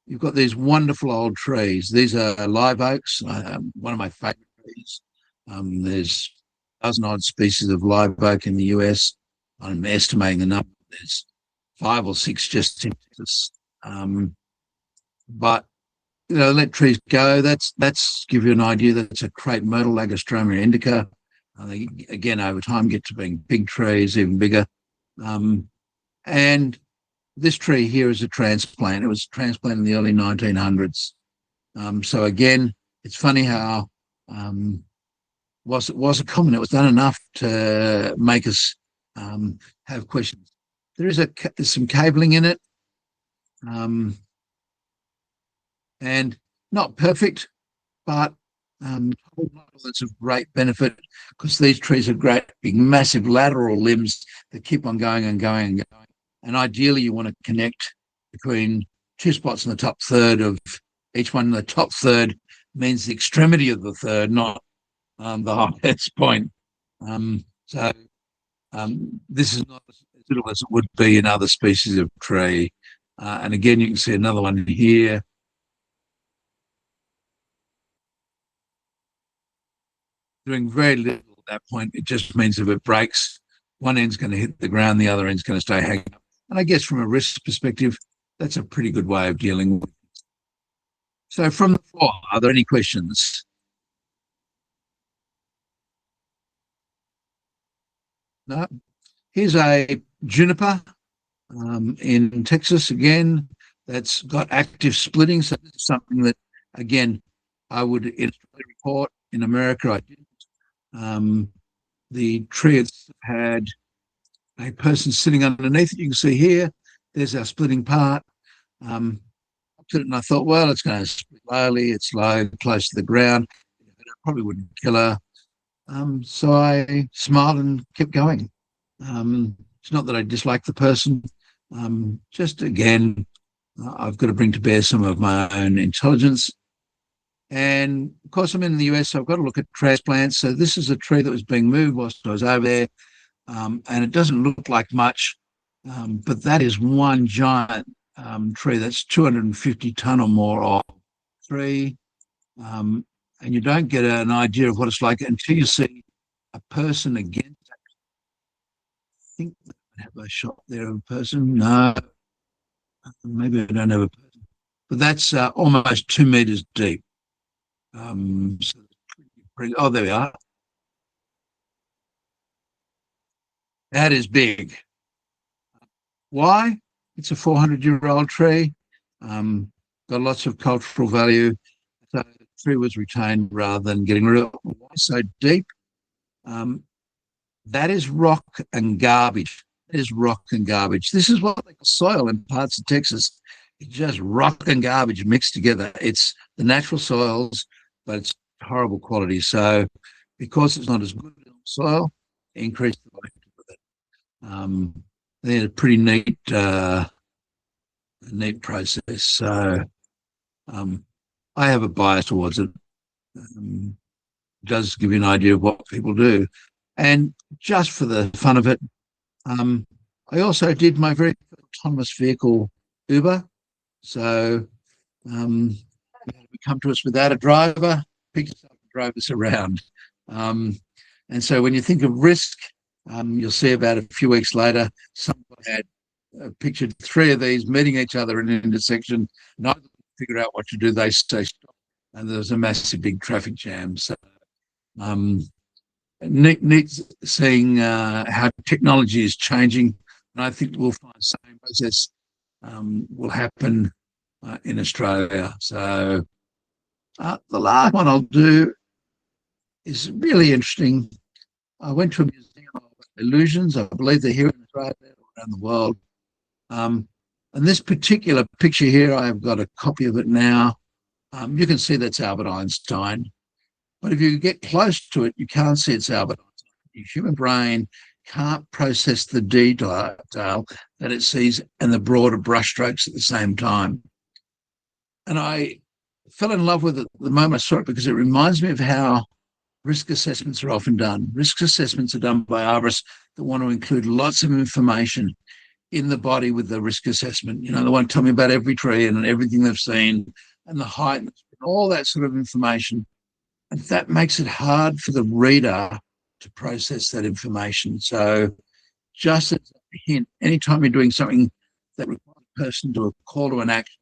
you've got these wonderful old trees. These are live oaks, one of my favorite trees. There's a dozen odd species of live oak in the US. I'm estimating the number. There's 5 or 6 just in Texas. But let trees go. That's give you an idea. That's a crepe myrtle, Lagostroma indica. They again over time get to being big trees, even bigger. And this tree here is a transplant. It was transplanted in the early 1900s. So again, it's funny how was it common? It was done enough to make us have questions. There's some cabling in it, and not perfect, but it's of great benefit because these trees are great, big, massive lateral limbs that keep on going and going and going. And ideally, you want to connect between 2 spots in the top third of each one. The top third means the extremity of the third, not the highest point. This is not as little as it would be in other species of tree. And again, you can see another one here. Doing very little at that point. It just means if it breaks, one end's going to hit the ground, the other end's going to stay hanging up. And I guess from a risk perspective, that's a pretty good way of dealing with it. So from the floor, are there any questions? No. Here's a juniper in Texas again that's got active splitting. So this is something that, again, I would in Australia report. In America, I didn't. The tree has had a person sitting underneath it. You can see here, there's our splitting part. I looked at it and I thought, well, it's going to split slowly. It's low, close to the ground. It probably wouldn't kill her. So I smiled and kept going. It's not that I dislike the person. Just again, I've got to bring to bear some of my own intelligence. And of course, I'm in the US, so I've got to look at transplants. So this is a tree that was being moved whilst I was over there. And it doesn't look like much, but that is one giant tree. That's 250 tonne or more of tree. And you don't get an idea of what it's like until you see a person against it. I think I have a shot there of a person. No, maybe I don't have a person. But that's almost 2 meters deep. So oh, there we are. That is big. Why? It's a 400-year-old tree. Got lots of cultural value. So the tree was retained rather than getting rid of it. Why so deep? That is rock and garbage. That is rock and garbage. This is what they call soil in parts of Texas. It's just rock and garbage mixed together. It's the natural soils, but it's horrible quality. So because it's not as good as soil, increase the life with it. They're a pretty neat process. So I have a bias towards it. It does give you an idea of what people do. And just for the fun of it, I also did my very autonomous vehicle Uber. So you come to us without a driver, pick us up and drive us around. And so when you think of risk, you'll see about a few weeks later, someone had pictured 3 of these meeting each other in an intersection. Neither of them figure out what to do. They stay stop, and there's a massive big traffic jam. So neat seeing how technology is changing, and I think we'll find the same process will happen in Australia. So the last one I'll do is really interesting. I went to a museum of illusions. I believe they're here in Australia or around the world. And this particular picture here, I've got a copy of it now. You can see that's Albert Einstein. But if you get close to it, you can't see it's Albert Einstein. The human brain can't process the detail that it sees and the broader brushstrokes at the same time. And I fell in love with it the moment I saw it because it reminds me of how risk assessments are often done. Risk assessments are done by arborists that want to include lots of information in the body with the risk assessment. You know, they want to tell me about every tree and everything they've seen and the height and all that sort of information. And that makes it hard for the reader to process that information. So just as a hint, anytime you're doing something that requires a person to a call to an action,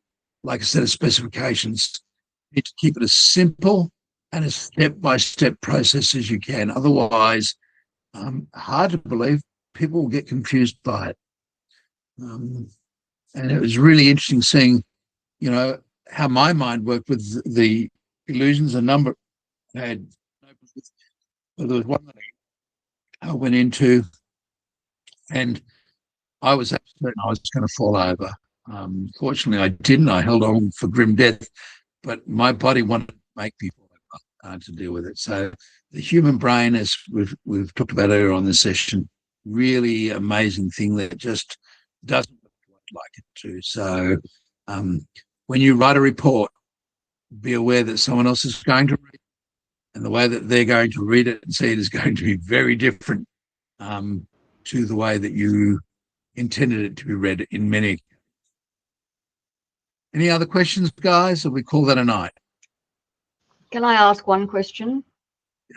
like a set of specifications, you need to keep it as simple and as step-by-step process as you can. Otherwise, hard to believe, people will get confused by it. And it was really interesting seeing, you know, how my mind worked with the illusions. A number had, there was one that I went into, and I was certain I was going to fall over. Fortunately, I didn't. I held on for grim death, but my body wanted to make me fall over to deal with it. So the human brain, as we've talked about earlier on this session, really amazing thing that just doesn't look like it to. So when you write a report, be aware that someone else is going to read it, and the way that they're going to read it and see it is going to be very different to the way that you intended it to be read in many. Any other questions, guys, or we call that a night? Can I ask one question?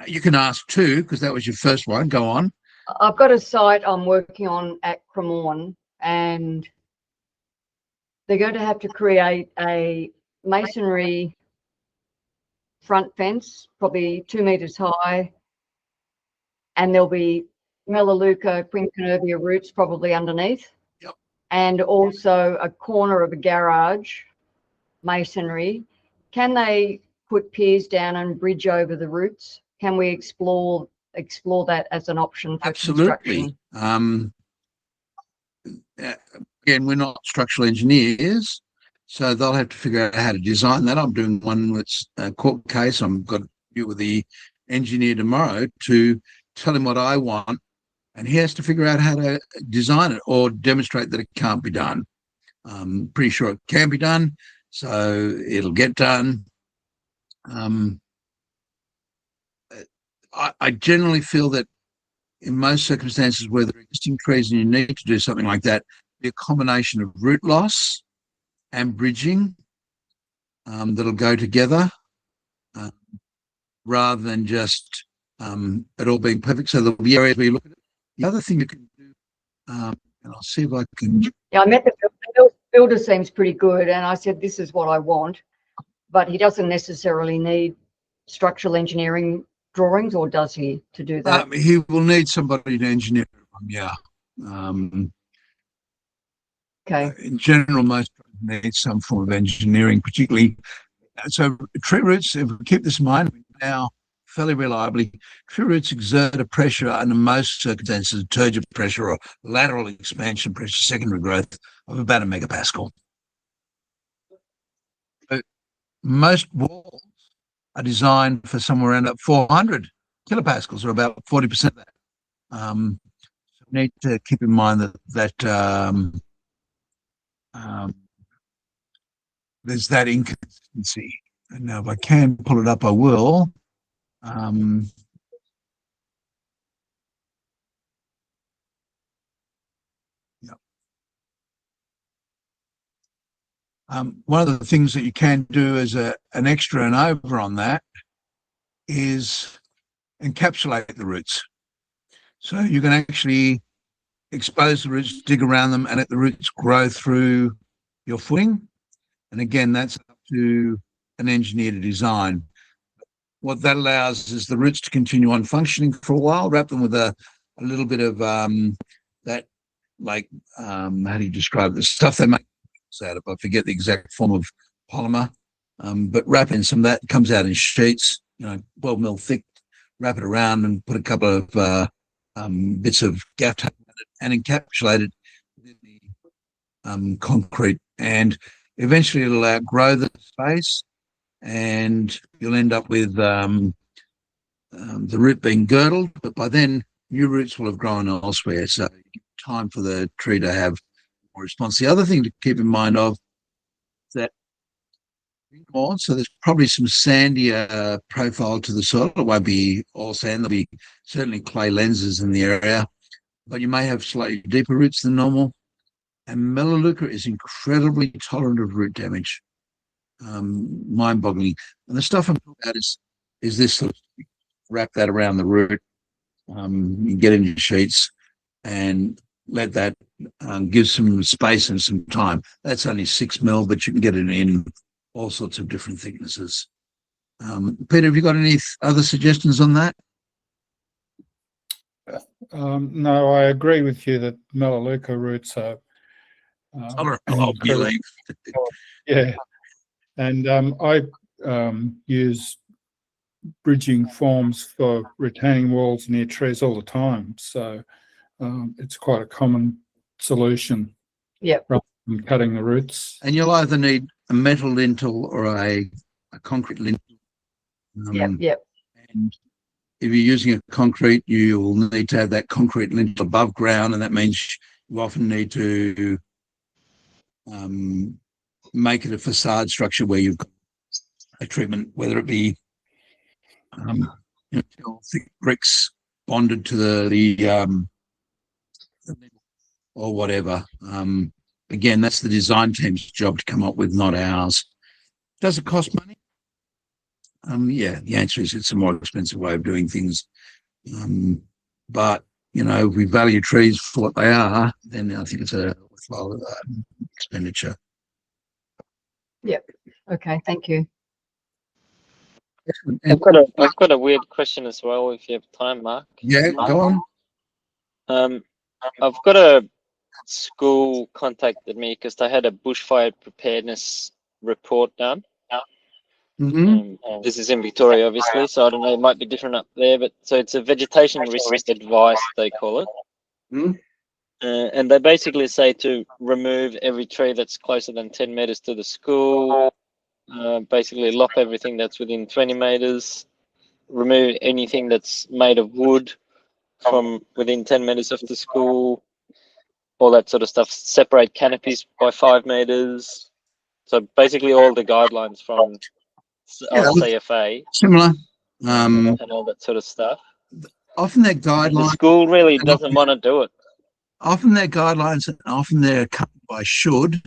You can ask two, because that was your first one. Go on. I've got a site I'm working on at Cremorne, and they're going to have to create a masonry front fence, probably 2 meters high, and there'll be Melaleuca quinquenervia roots probably underneath. Yep. And also a corner of a garage masonry. Can they put piers down and bridge over the roots? Can we explore that as an option for Absolutely. construction? Again, we're not structural engineers, so they'll have to figure out how to design that. I'm doing one that's a court case. I'm got to deal with the engineer tomorrow to tell him what I want, and he has to figure out how to design it or demonstrate that it can't be done. I'm pretty sure it can be done, so it'll get done. I generally feel that in most circumstances where there are existing trees and you need to do something like that, be a combination of root loss and bridging that'll go together rather than just it all being perfect. So there'll be areas where you look at it. The other thing you can do, and I'll see if I can. Yeah, I met the builder seems pretty good, and I said, this is what I want, but he doesn't necessarily need structural engineering drawings, or does he, to do that? He will need somebody to engineer it. Yeah. Okay. In general, most need some form of engineering, particularly. So tree roots, if we keep this in mind, now fairly reliably, tree roots exert a pressure under most circumstances, turgid pressure or lateral expansion pressure, secondary growth of about 1 megapascal. Most walls are designed for somewhere around 400 kilopascals, or about 40% of that. So we need to keep in mind that there's that inconsistency. And now if I can pull it up, I will. One of the things that you can do as an extra and over on that is encapsulate the roots. So you can actually expose the roots, dig around them, and let the roots grow through your footing. And again, that's up to an engineer to design. What that allows is the roots to continue on functioning for a while, wrap them with a little bit of that, like, how do you describe the stuff they make out of? I forget the exact form of polymer, but wrap in some of that. Comes out in sheets, 12 mil thick, wrap it around and put a couple of bits of gaff tape and encapsulate it within the concrete, and eventually it'll outgrow the space, and you'll end up with the root being girdled, but by then new roots will have grown elsewhere, so time for the tree to have more response. The other thing to keep in mind of that, so there's probably some sandier profile to the soil. It won't be all sand. There'll be certainly clay lenses in the area, but you may have slightly deeper roots than normal. And Melaleuca is incredibly tolerant of root damage, mind-boggling. And the stuff I'm talking about is this sort of, wrap that around the root, you get into sheets and let that give some space and some time. That's only 6 mil, but you can get it in all sorts of different thicknesses. Peter, have you got any other suggestions on that? No, I agree with you that Melaleuca roots are Believe. yeah, and I use bridging forms for retaining walls near trees all the time, so it's quite a common solution. Yep. Rather than cutting the roots. And you'll either need a metal lintel or a concrete lintel. Yep. And if you're using a concrete, you will need to have that concrete lintel above ground, and that means you often need to make it a facade structure where you've got a treatment, whether it be thick bricks bonded to the or whatever. Again, that's the design team's job to come up with, not ours. Does it cost money? Yeah, the answer is it's a more expensive way of doing things. But, if we value trees for what they are, then I think it's a worthwhile expenditure. Yep. Okay, thank you. I've got a weird question as well, if you have time, Mark. Yeah, go on. I've got a school contacted me because they had a bushfire preparedness report done. This is in Victoria, obviously, so I don't know, it might be different up there, but so it's a vegetation risk advice, they call it. And they basically say to remove every tree that's closer than 10 meters to the school, basically lop everything that's within 20 meters, remove anything that's made of wood from within 10 meters of the school, all that sort of stuff, separate canopies by 5 meters. So basically all the guidelines from CFA. Similar. And all that sort of stuff. Often their guidelines. The school really doesn't want to do it. Often their guidelines, often they're cut by should,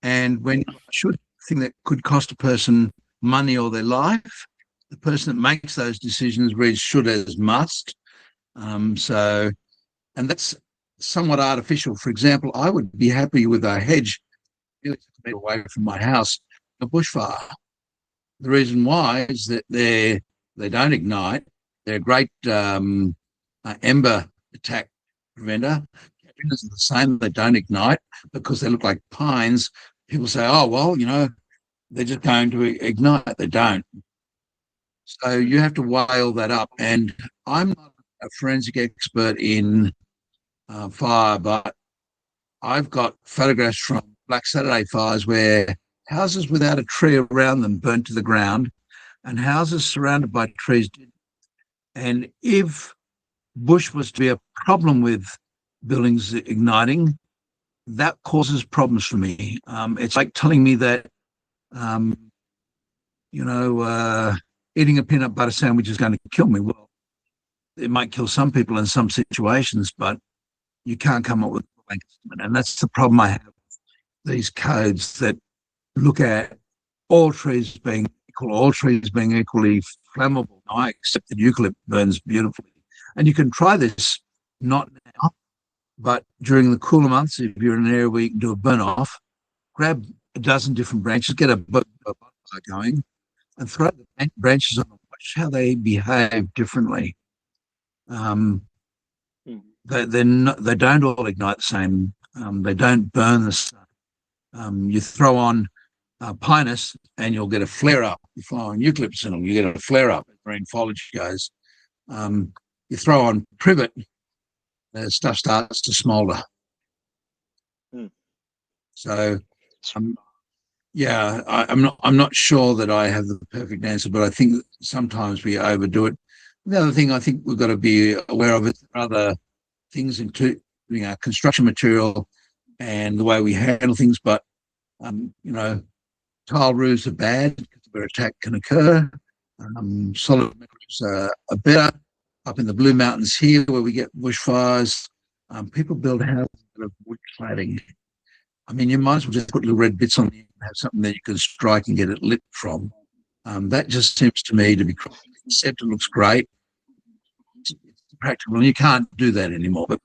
and when should thing that could cost a person money or their life, the person that makes those decisions reads should as must. And that's somewhat artificial. For example, I would be happy with a hedge away from my house, a bushfire. The reason why is that they don't ignite. They're a great ember attack preventer. Caprinas are the same. They don't ignite because they look like pines. People say, oh, well, they're just going to ignite. They don't. So you have to weigh all that up. And I'm not a forensic expert in fire, but I've got photographs from Black Saturday fires where houses without a tree around them burnt to the ground and houses surrounded by trees did. And if bush was to be a problem with buildings igniting, that causes problems for me. It's like telling me that, eating a peanut butter sandwich is going to kill me. Well, it might kill some people in some situations, but you can't come up with a blanket statement. And that's the problem I have with these codes that look at all trees being equal, all trees being equally flammable. I accept that eucalypt burns beautifully. And you can try this, not now, but during the cooler months, if you're in an area where you can do a burn off, grab a dozen different branches, get a bonfire going, and throw the branches on them. Watch how they behave differently. They don't all ignite the same. They don't burn the same. You throw on pinus and you'll get a flare up. You throw on eucalyptus and you get a flare up as green foliage goes. You throw on privet, the stuff starts to smoulder. So, yeah, I'm not sure that I have the perfect answer, but I think that sometimes we overdo it. The other thing I think we've got to be aware of is other things, including our construction material and the way we handle things. But you know, tile roofs are bad where attack can occur. Solid metal roofs are better. Up in the Blue Mountains here, where we get bushfires, people build houses out of wood cladding. I mean, you might as well just put little red bits on there and have something that you can strike and get it lit from. That just seems to me to be, except it looks great. It's practical, and you can't do that anymore. But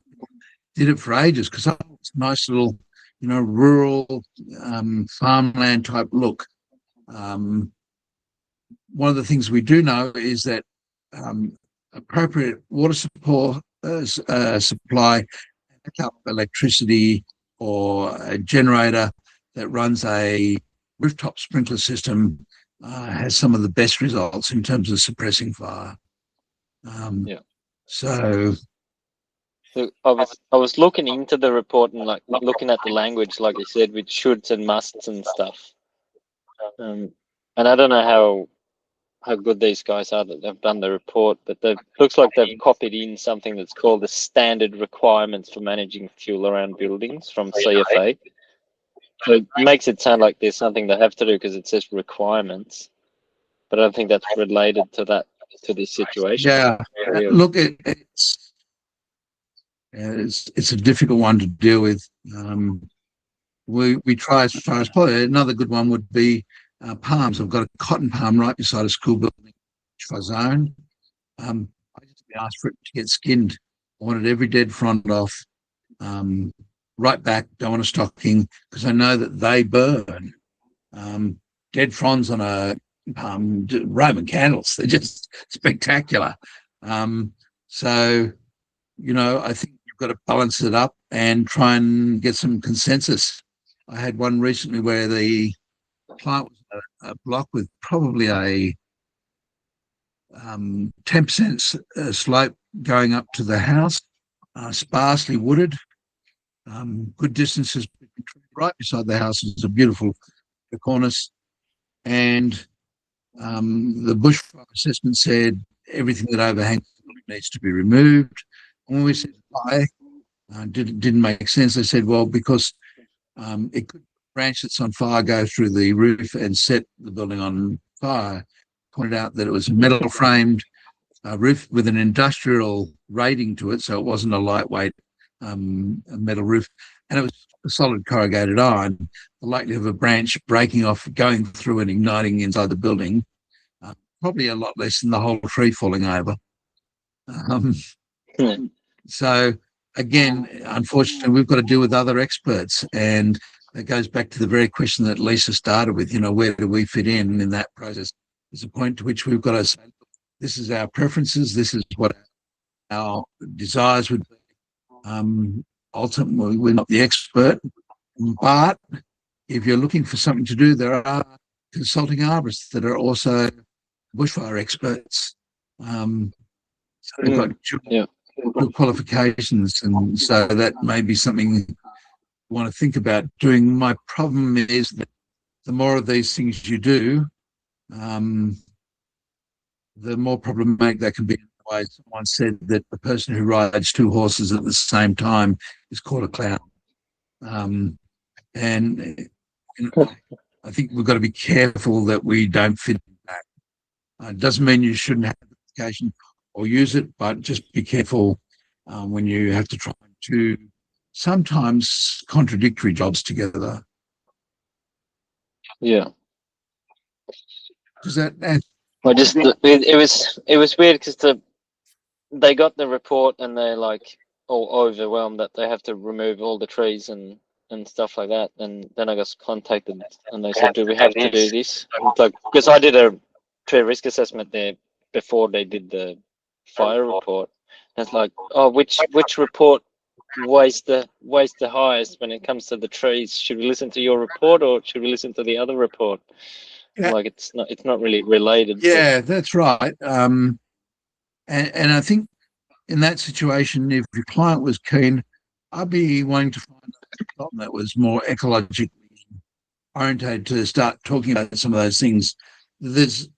did it for ages because it's a nice little, you know, rural farmland type look. One of the things we do know is that appropriate water supply, backup electricity, or a generator that runs a rooftop sprinkler system has some of the best results in terms of suppressing fire. So I was looking into the report and like looking at the language, like you said, with shoulds and musts and stuff. And I don't know how good these guys are that they've done the report, but it looks like they've copied in something that's called the standard requirements for managing fuel around buildings from CFA. So it makes it sound like there's something they have to do because it says requirements, but I don't think that's related to this situation. Yeah, look, it's a difficult one to deal with. We try as far as possible. Another good one would be palms. I've got a cotton palm right beside a school building for zone. I used to be asked for it to get skinned. I wanted every dead frond off, right back. Don't want a stocking because I know that they burn. Dead fronds on a palm, Roman candles. They're just spectacular. So, you know, I think you've got to balance it up and try and get some consensus. I had one recently where the plant was a block with probably a 10% slope going up to the house, sparsely wooded, good distances right beside the house. It's a beautiful cornice, and the bushfire assessment said everything that overhangs needs to be removed. When we said why, didn't make sense. They said, well, because it could branch that's on fire go through the roof and set the building on fire. Pointed out that it was a metal framed roof with an industrial rating to it, so it wasn't a lightweight metal roof, and it was a solid corrugated iron. The likelihood of a branch breaking off, going through and igniting inside the building, probably a lot less than the whole tree falling over. So again, unfortunately, we've got to deal with other experts, and it goes back to the very question that Lisa started with, you know, where do we fit in that process? There's a point to which we've got to say, this is our preferences, this is what our desires would be. Ultimately, we're not the expert, but if you're looking for something to do, there are consulting arborists that are also bushfire experts. So they've got good qualifications, and so that may be something you want to think about doing. My problem is that the more of these things you do, the more problematic they can be. Someone said that the person who rides two horses at the same time is called a clown. And you know, I think we've got to be careful that we don't fit that. It doesn't mean you shouldn't have the application or use it, but just be careful when you have to try to sometimes contradictory jobs together. Yeah. Does that answer? Well, just it was weird because they got the report and they're like all overwhelmed that they have to remove all the trees and stuff like that. And then I got contacted and they said, "Do we have to do this?" It's like, because I did a tree risk assessment there before they did the fire report. And it's like, oh, which report weighs the highest when it comes to the trees? Should we listen to your report or should we listen to the other report? Yeah. Like it's not really related. Yeah, that's right. And I think in that situation, if your client was keen, I'd be wanting to find consultant that was more ecologically orientated to start talking about some of those things. There's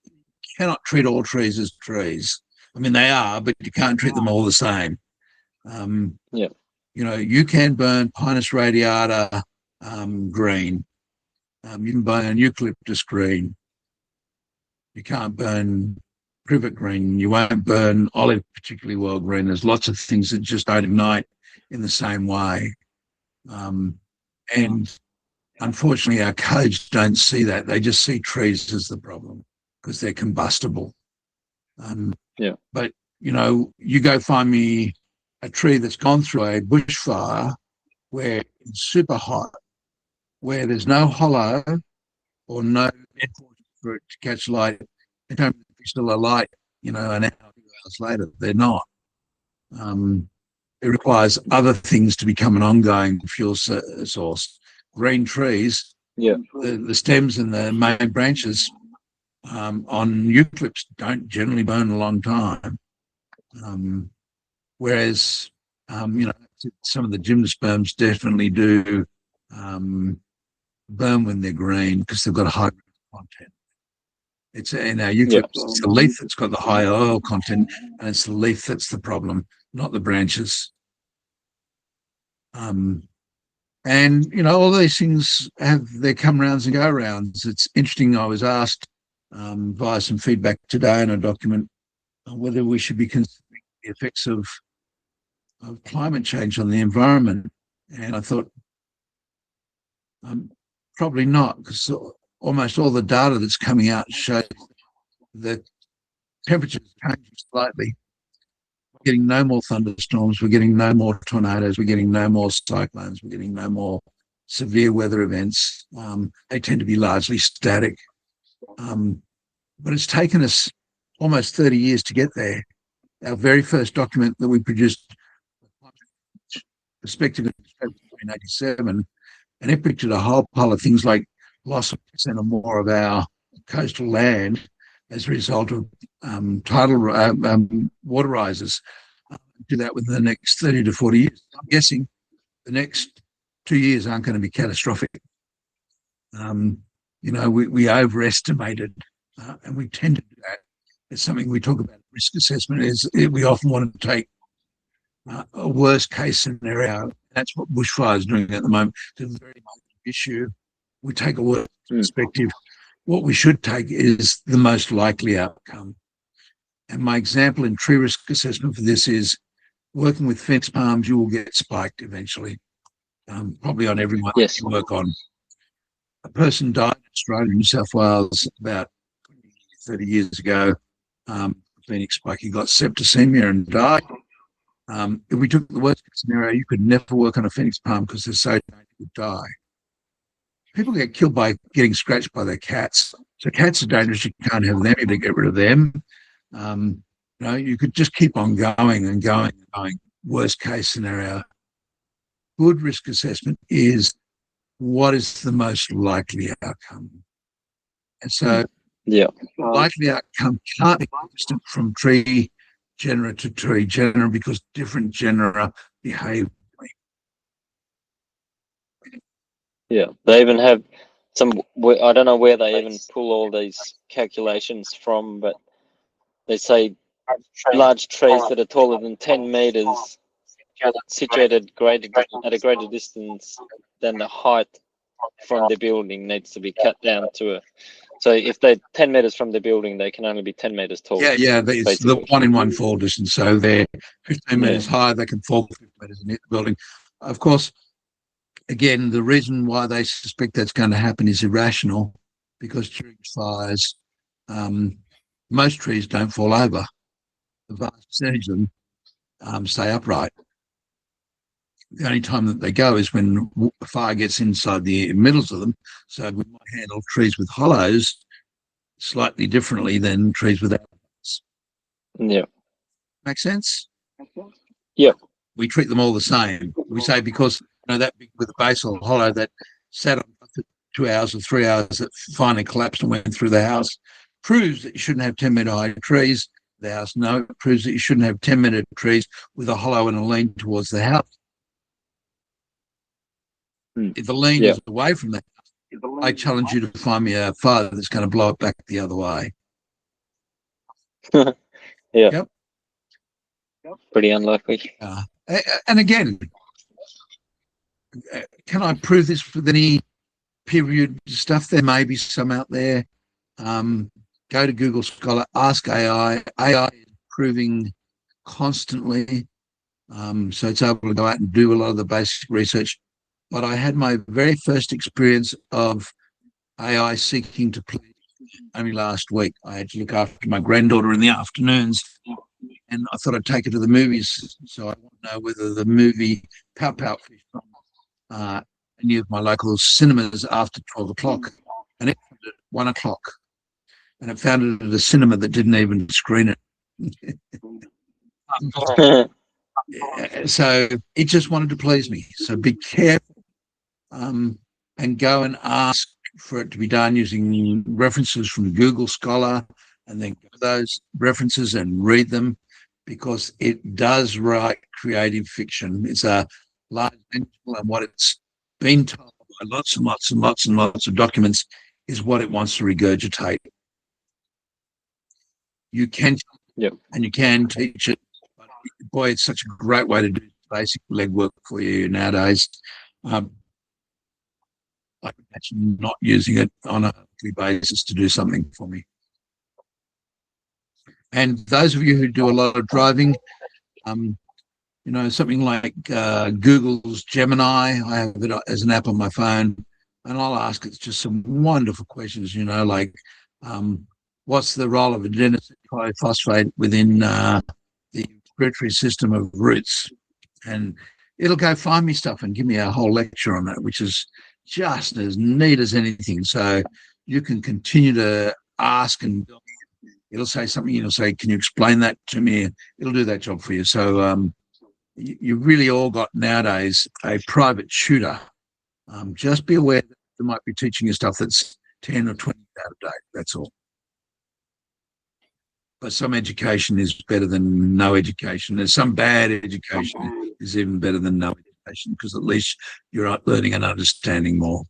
cannot treat all trees as trees. I mean, they are, but you can't treat them all the same. Yeah. You know, you can burn Pinus radiata green. You can burn eucalyptus green. You can't burn privet green. You won't burn olive particularly well green. There's lots of things that just don't ignite in the same way. And unfortunately, our codes don't see that. They just see trees as the problem because they're combustible. But, you know, you go find me a tree that's gone through a bushfire where it's super hot, where there's no hollow or no effort for it to catch light. They don't be still alight, you know, an hour, 2 hours later. They're not. It requires other things to become an ongoing fuel source. Green trees, the stems and the main branches on eucalypts don't generally burn a long time. Whereas, you know, some of the gymnosperms definitely do burn when they're green because they've got a high content. It's in our eucalypts, it's the leaf that's got the high oil content, and it's the leaf that's the problem, not the branches. And, you know, all these things have their come rounds and go rounds. It's interesting. I was asked via some feedback today in a document whether we should be considering the effects of climate change on the environment. And I thought probably not, because almost all the data that's coming out shows that temperatures changing slightly. We're getting no more thunderstorms, we're getting no more tornadoes, we're getting no more cyclones, we're getting no more severe weather events. They tend to be largely static. But it's taken us almost 30 years to get there. Our very first document that we produced, Perspective in 1987, and it pictured a whole pile of things like loss of 10% or more of our coastal land as a result of tidal water rises. Do that within the next 30 to 40 years. I'm guessing the next 2 years aren't going to be catastrophic. You know, we overestimated, and we tend to do that. It's something we talk about in risk assessment, is we often want to take a worst case scenario. That's what bushfire is doing at the moment. It's a very major issue. We take a worst perspective. What we should take is the most likely outcome. And my example in tree risk assessment for this is working with fence palms, you will get spiked eventually, probably on every one that you work on. A person died in Australia, New South Wales, about 30 years ago. Phoenix spike, he got septicemia and died. If we took the worst case scenario, you could never work on a Phoenix palm because they're so dangerous to die. People get killed by getting scratched by their cats. So cats are dangerous. You can't have them. You have to get rid of them. You know, you could just keep on going and going and going. Worst case scenario. Good risk assessment is what is the most likely outcome. And so likely outcome can't be consistent from tree genera to tree genera because different genera behave. Yeah, they even have some, I don't know where they even pull all these calculations from, but they say large trees that are taller than 10 meters situated at a greater distance than the height from the building needs to be cut down to a, so if they're 10 meters from the building, they can only be 10 meters tall. Yeah, it's the 1 in 1 fall distance. So they're 15 meters high, they can fall 50 meters and hit the building. Of course, again, the reason why they suspect that's going to happen is irrational, because during fires, most trees don't fall over. The vast percentage of them stay upright. The only time that they go is when the fire gets inside the middles of them. So we might handle trees with hollows slightly differently than trees without hollows. Yeah. Make sense? Yeah. We treat them all the same. We say because, you know, that big with a basal hollow that sat on for 2 hours or 3 hours that finally collapsed and went through the house proves that you shouldn't have 10-meter high trees. The house, no, it proves that you shouldn't have 10-meter trees with a hollow and a lean towards the house. If the lean is away from that, I challenge you to find me a photo that's going to blow it back the other way. Yeah. Yep. Pretty unlikely. And again, can I prove this with any peer-reviewed stuff? There may be some out there. Go to Google Scholar, ask AI. AI is improving constantly, so it's able to go out and do a lot of the basic research. But I had my very first experience of AI seeking to please only last week. I had to look after my granddaughter in the afternoons, and I thought I'd take her to the movies. So I want to know whether the movie Pow Pow Fish from any of my local cinemas after 12 o'clock, and it found it at 1 o'clock. And it found it at a cinema that didn't even screen it. So it just wanted to please me. So be careful, and go and ask for it to be done using references from Google Scholar, and then go to those references and read them, because it does write creative fiction. It's a large animal, and what it's been told by lots and lots and lots and lots of documents is what it wants to regurgitate. You can, and you can teach it, but boy, it's such a great way to do basic legwork for you nowadays. I imagine not using it on a weekly basis to do something for me. And those of you who do a lot of driving, you know, something like Google's Gemini, I have it as an app on my phone, and I'll ask it just some wonderful questions, you know, like, what's the role of adenosine triphosphate within the respiratory system of roots? And it'll go find me stuff and give me a whole lecture on that, which is just as neat as anything. So you can continue to ask, and it'll say something, it'll say, can you explain that to me? It'll do that job for you. So you really all got nowadays a private tutor. Just be aware that they might be teaching you stuff that's 10 or 20 out of date. That's all. But some education is better than no education. There's some bad education is even better than no education, because at least you're learning and understanding more.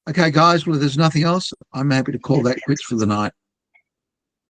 Okay, guys, well, if there's nothing else, I'm happy to call that quits for the night.